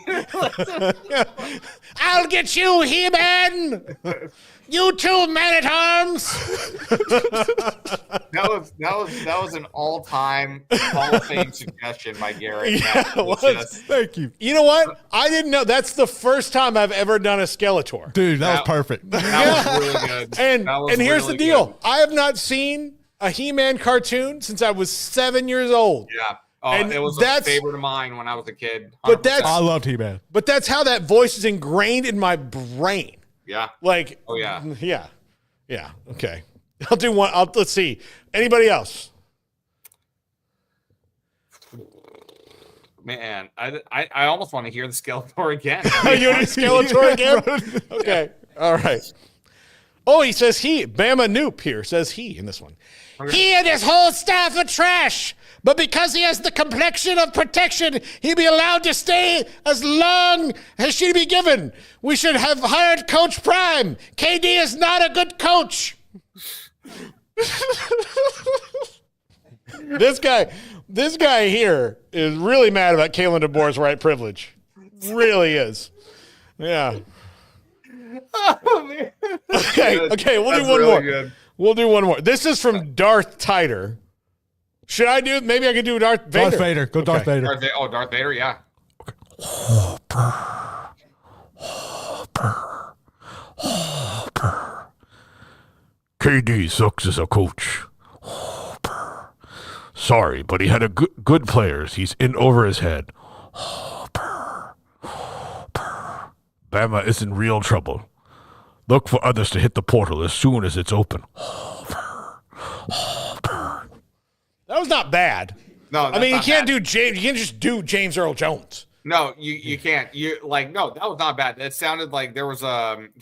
I'll get you, He-Man. You too, Man-at-Arms. That was an all-time Hall of Fame suggestion by Garrett. Yeah, it was. Thank you. You know what? I didn't know. That's the first time I've ever done a Skeletor. Dude, that was perfect. That was really good. And here's the deal. Good. I have not seen a He-Man cartoon since I was 7 years old. Yeah. And it was a favorite of mine when I was a kid. 100%. I loved He-Man. But that's how that voice is ingrained in my brain. Yeah. Like, oh yeah. Yeah. Yeah. Okay. I'll do one. Let's see. Anybody else? Man, I almost want to hear the Skeletor again. Oh, you want to Skeletor again? Okay. All right. Oh, he says he. Bama Noop here says he in this one. Okay. He and his whole staff are trash, but because he has the complexion of protection, he'll be allowed to stay as long as she be given. We should have hired Coach Prime. KD is not a good coach. This guy here is really mad about Kalen DeBoer's white privilege. Really is. Yeah. Oh, man. Okay, we'll do one more. Good. We'll do one more. This is from Darth Tider. Should I do? Maybe I could do Darth Vader. Darth Vader. Go Darth Vader. Darth Vader, yeah. KD sucks as a coach. Sorry, but he had good players. He's in over his head. Bama is in real trouble. Look for others to hit the portal as soon as it's open. That was not bad. No, I mean, you can't do James. You can't just do James Earl Jones. No, you can't. No, that was not bad. It sounded like there was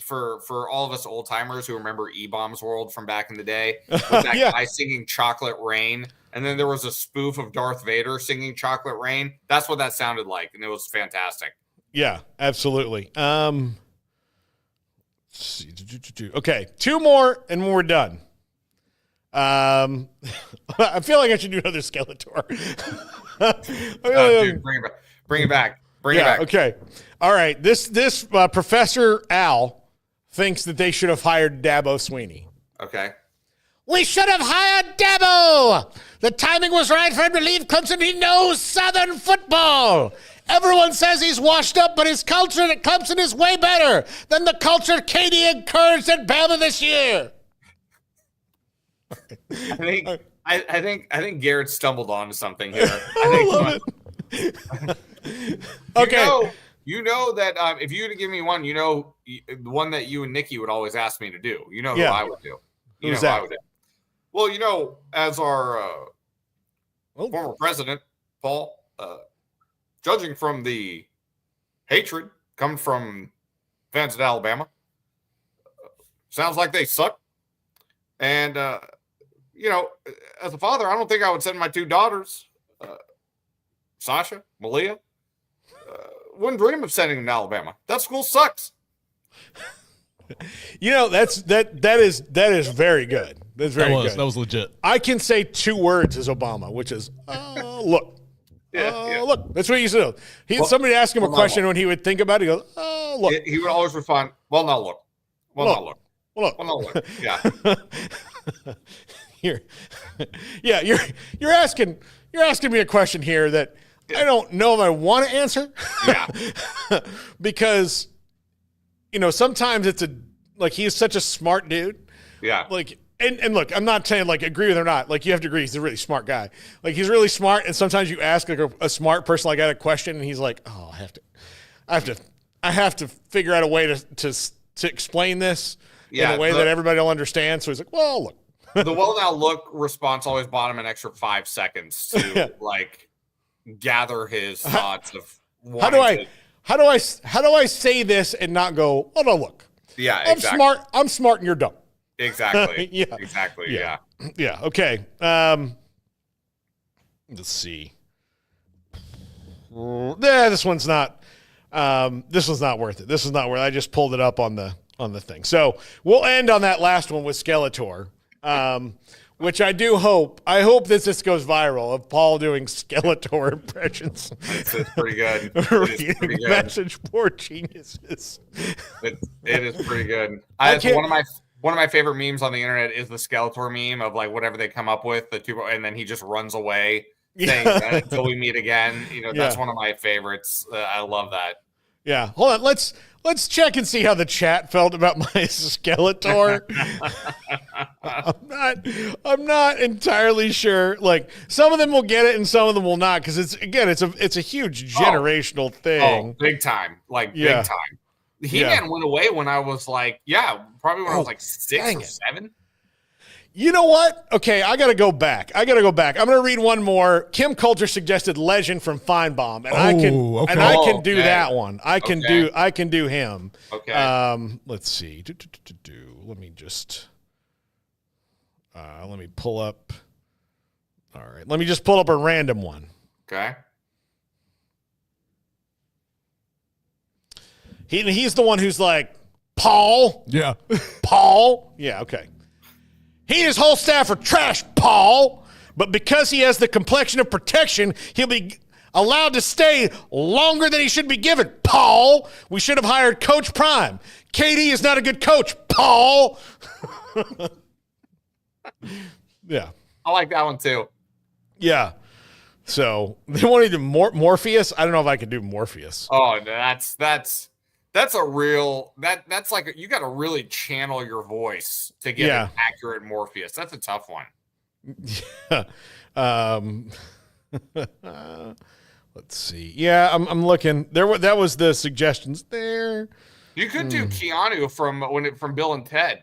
for all of us old timers who remember E-Bombs World from back in the day, with that guy singing Chocolate Rain, and then there was a spoof of Darth Vader singing Chocolate Rain. That's what that sounded like, and it was fantastic. Yeah, absolutely. Okay, two more and we're done. I feel like I should do another Skeletor. Dude, bring it back. Okay. All right. This Professor Al thinks that they should have hired Dabo Sweeney. Okay. We should have hired Dabo. The timing was right for him to leave Clemson. He knows Southern football. Everyone says he's washed up, but his culture at Clemson is way better than the culture Katie encouraged at Bama this year. I think Garrett stumbled onto something here. Okay. You know that if you were to give me one, the one that you and Nikki would always ask me to do. You know who I would do. Who's that? I would do. Well, as our former president, Paul, judging from the hatred coming from fans at Alabama, sounds like they suck. And, as a father, I don't think I would send my two daughters, Sasha, Malia, wouldn't dream of sending them to Alabama. That school sucks. That is very good. That's very good. That was legit. I can say two words as Obama, which is, look. Look. That's what he used to do. Somebody asked him a question when he would think about it. He goes, oh, look. He would always respond, well, now look. Well, now look. Well, now look. Yeah. You're asking me a question here that I don't know if I want to answer. Yeah. Because, sometimes he's such a smart dude. Yeah. And look, I'm not saying agree with it or not. You have to agree he's a really smart guy. He's really smart, and sometimes you ask a smart person a question, and he's like, "Oh, I have to figure out a way to explain this in a way that everybody will understand." So he's like, "Well, look." The well now look response always bought him an extra 5 seconds to gather his thoughts of how do I say this and not go, "Oh no, look." Yeah, exactly. I'm smart and you're dumb. Exactly. Exactly. Yeah. Okay. Let's see. This one's not worth it. This is not worth it. I just pulled it up on the thing. So we'll end on that last one with Skeletor, which I hope that this goes viral of Paul doing Skeletor impressions. It's pretty good. It pretty good. Message board geniuses. It is pretty good. One of my favorite memes on the internet is the Skeletor meme of whatever they come up with, and then he just runs away saying until we meet again. That's one of my favorites. I love that. Yeah. Hold on. Let's check and see how the chat felt about my Skeletor. I'm not entirely sure. Some of them will get it and some of them will not, because it's a huge generational thing. Oh, big time. Big time. He-Man went away when I was like, probably when I was like 6 or 7. You know what? Okay, I got to go back. I'm going to read one more. Kim Coulter suggested Legend from Feinbaum, and I can do that one. I can do him. Okay. Let's see. Let me just let me pull up. All right. Let me just pull up a random one. Okay. He's the one who's like, Paul. Yeah. Paul. Yeah, okay. He and his whole staff are trash, Paul. But because he has the complexion of protection, he'll be allowed to stay longer than he should be given, Paul. We should have hired Coach Prime. KD is not a good coach, Paul. Yeah. I like that one too. Yeah. So they want to do Morpheus. I don't know if I can do Morpheus. Oh, that's a real that's like you got to really channel your voice to get an accurate Morpheus. That's a tough one. Let's see. Yeah, I'm looking. That was the suggestions there. You could do Keanu from Bill and Ted.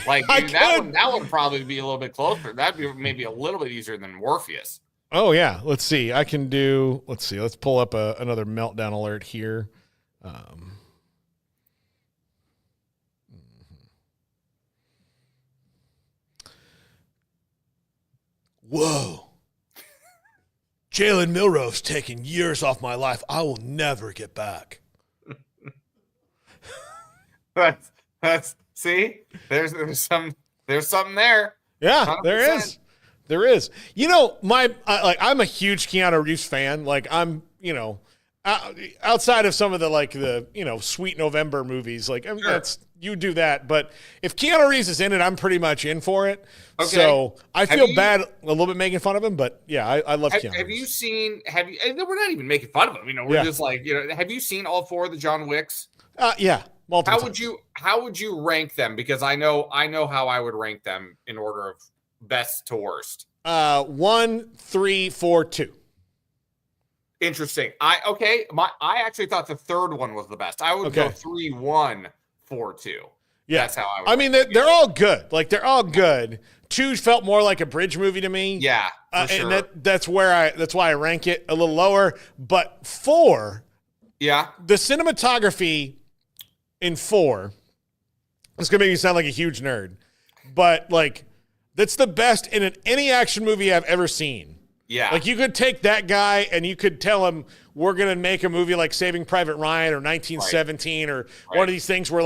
Like that would probably be a little bit closer. That'd be maybe a little bit easier than Morpheus. Oh yeah. Let's see. Let's pull up another meltdown alert here. Whoa. Jalen Milroe's taking years off my life. I will never get back. That's see? There's something there. Yeah, 100%. There is. You know, I'm a huge Keanu Reeves fan. Like I'm, outside of some of the Sweet November movies, like that's you do that. But if Keanu Reeves is in it, I'm pretty much in for it. Okay. So I feel bad a little bit making fun of him, but yeah, I love Keanu. Have you seen? And we're not even making fun of him. We're just like Have you seen all 4 of the John Wicks? Yeah. How would you rank them? Because I know how I would rank them in order of best to worst. 1, 3, 4, 2. Interesting. I actually thought the third one was the best. I would go 3, 1, 4, 2. Yeah, that's how I would. I mean, they're all good. Like they're all good. 2 felt more like a bridge movie to me. Yeah, for sure. And that's why I rank it a little lower. But 4, the cinematography in 4. It's gonna make me sound like a huge nerd, but like that's the best in any action movie I've ever seen. Yeah. Like you could take that guy and you could tell him we're going to make a movie like Saving Private Ryan or 1917 or one of these things where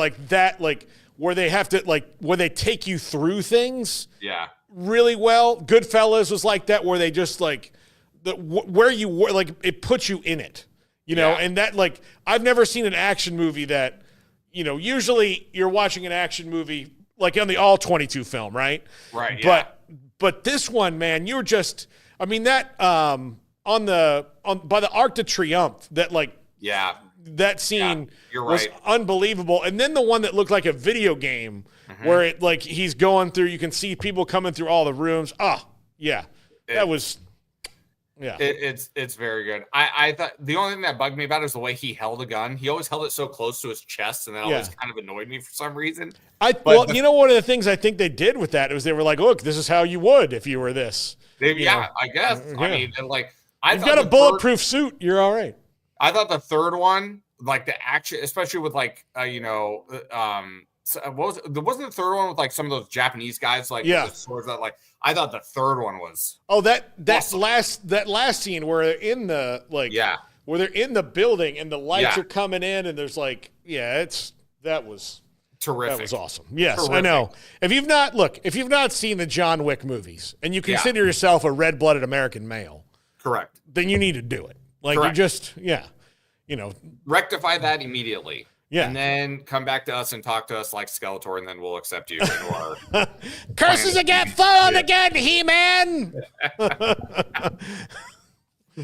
where they have to where they take you through things. Yeah. Really well. Goodfellas was like that where they just where you were, like it puts you in it, and that I've never seen an action movie that, usually you're watching an action movie like on the All 22 film, right? Right. Yeah. But this one, man, you're just, I mean, that by the Arc de Triomphe, that scene was unbelievable. And then the one that looked like a video game where it he's going through, you can see people coming through all the rooms. It's very good. I thought the only thing that bugged me about it is the way he held a gun. He always held it so close to his chest, and that always kind of annoyed me for some reason. One of the things I think they did with that was they were like, look, this is how you would if you were this. I guess. Yeah. I mean, you've got a bulletproof suit. You're all right. I thought the third one, the action, especially with wasn't the third one with some of those Japanese guys with the swords that I thought the third one was. Oh, that awesome. last scene where they're in the where they're in the building and the lights are coming in and there's that was terrific. That was awesome. Yes, terrific. I know. If you've not seen the John Wick movies and you consider yourself a red-blooded American male, correct, then you need to do it. Correct. You just rectify that immediately. Yeah. And then come back to us and talk to us like Skeletor, and then we'll accept you into our curses again, fallen again, He-Man.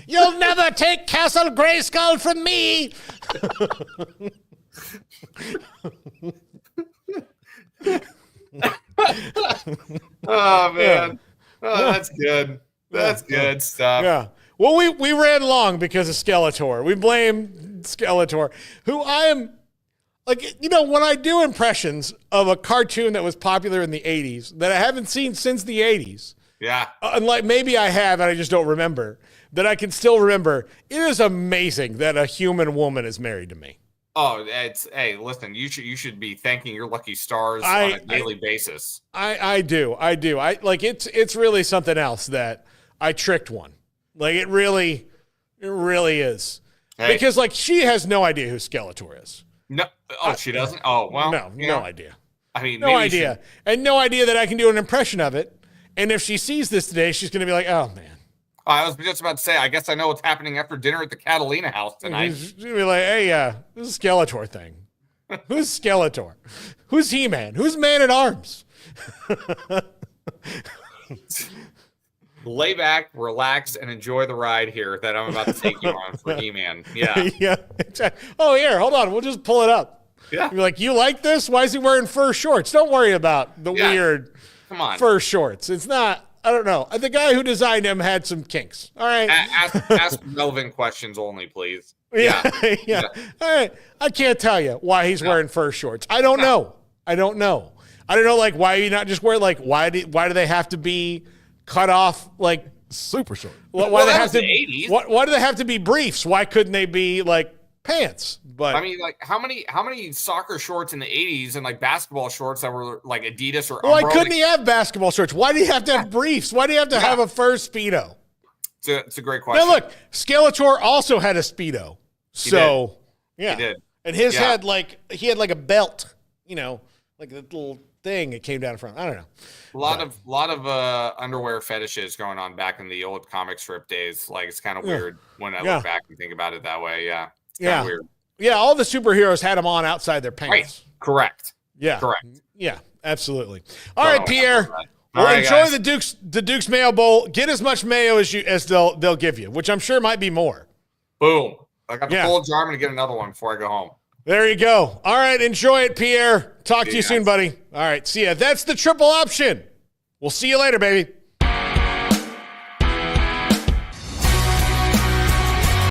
You'll never take Castle Grayskull from me. Oh man. Oh, that's good. That's good stuff. Yeah. Well, we ran long because of Skeletor. We blame Skeletor, who Like, you know, when I do impressions of a cartoon that was popular in the 80s that I haven't seen since the 80s, Yeah. and like maybe I have and I just don't remember, that I can still remember, it is amazing that a human woman is married to me. Oh, hey, listen, you should be thanking your lucky stars on a daily basis. I do. Like it's really something else that I tricked one. Like it really is. Hey. Because like she has no idea who Skeletor is. No, she doesn't. Oh, well, no idea. I mean, no idea, and no idea that I can do an impression of it. And if she sees this today, she's going to be like, "Oh man." I was just about to say, I guess I know what's happening after dinner at the Catalina house tonight. She's going to be like, "Hey, this is Skeletor thing. Who's Skeletor? Who's He-Man? Who's Man at Arms?" Lay back, relax, and enjoy the ride here that I'm about to take you on for He-Man. Yeah. Yeah. Exactly. Oh, here, hold on. We'll just pull it up. Yeah. You're like, you like this? Why is he wearing fur shorts? Don't worry about the weird fur shorts. It's not, I don't know. The guy who designed him had some kinks. All right. Ask relevant questions only, please. Yeah. All right. I can't tell you why he's wearing fur shorts. I don't know. I don't know, like, why you not just wear, like, why do they have to be cut off, like, super short? Why do they have to be briefs? Why couldn't they be, like, pants? But I mean, like, how many soccer shorts in the 80s and like basketball shorts that were like Adidas or why couldn't he have basketball shorts? Why do you have to have briefs? Why do you have to have a fur Speedo? It's a great question. Now look, Skeletor also had a Speedo. So yeah. He did. And his had like a belt, you know, like a little thing it came down front. I don't know. A lot of underwear fetishes going on back in the old comic strip days. Like it's kind of weird when I look back and think about it that way. Yeah. It's kind of weird. Yeah, all the superheroes had them on outside their pants. Right. Correct. Yeah. Correct. Yeah, absolutely. All right, Pierre. Well, enjoy the Duke's Mayo Bowl. Get as much mayo as they'll give you, which I'm sure might be more. Boom. I got the full jar. I'm going to get another one before I go home. There you go. All right, enjoy it, Pierre. Talk to you soon, buddy. All right, see ya. That's the triple option. We'll see you later, baby.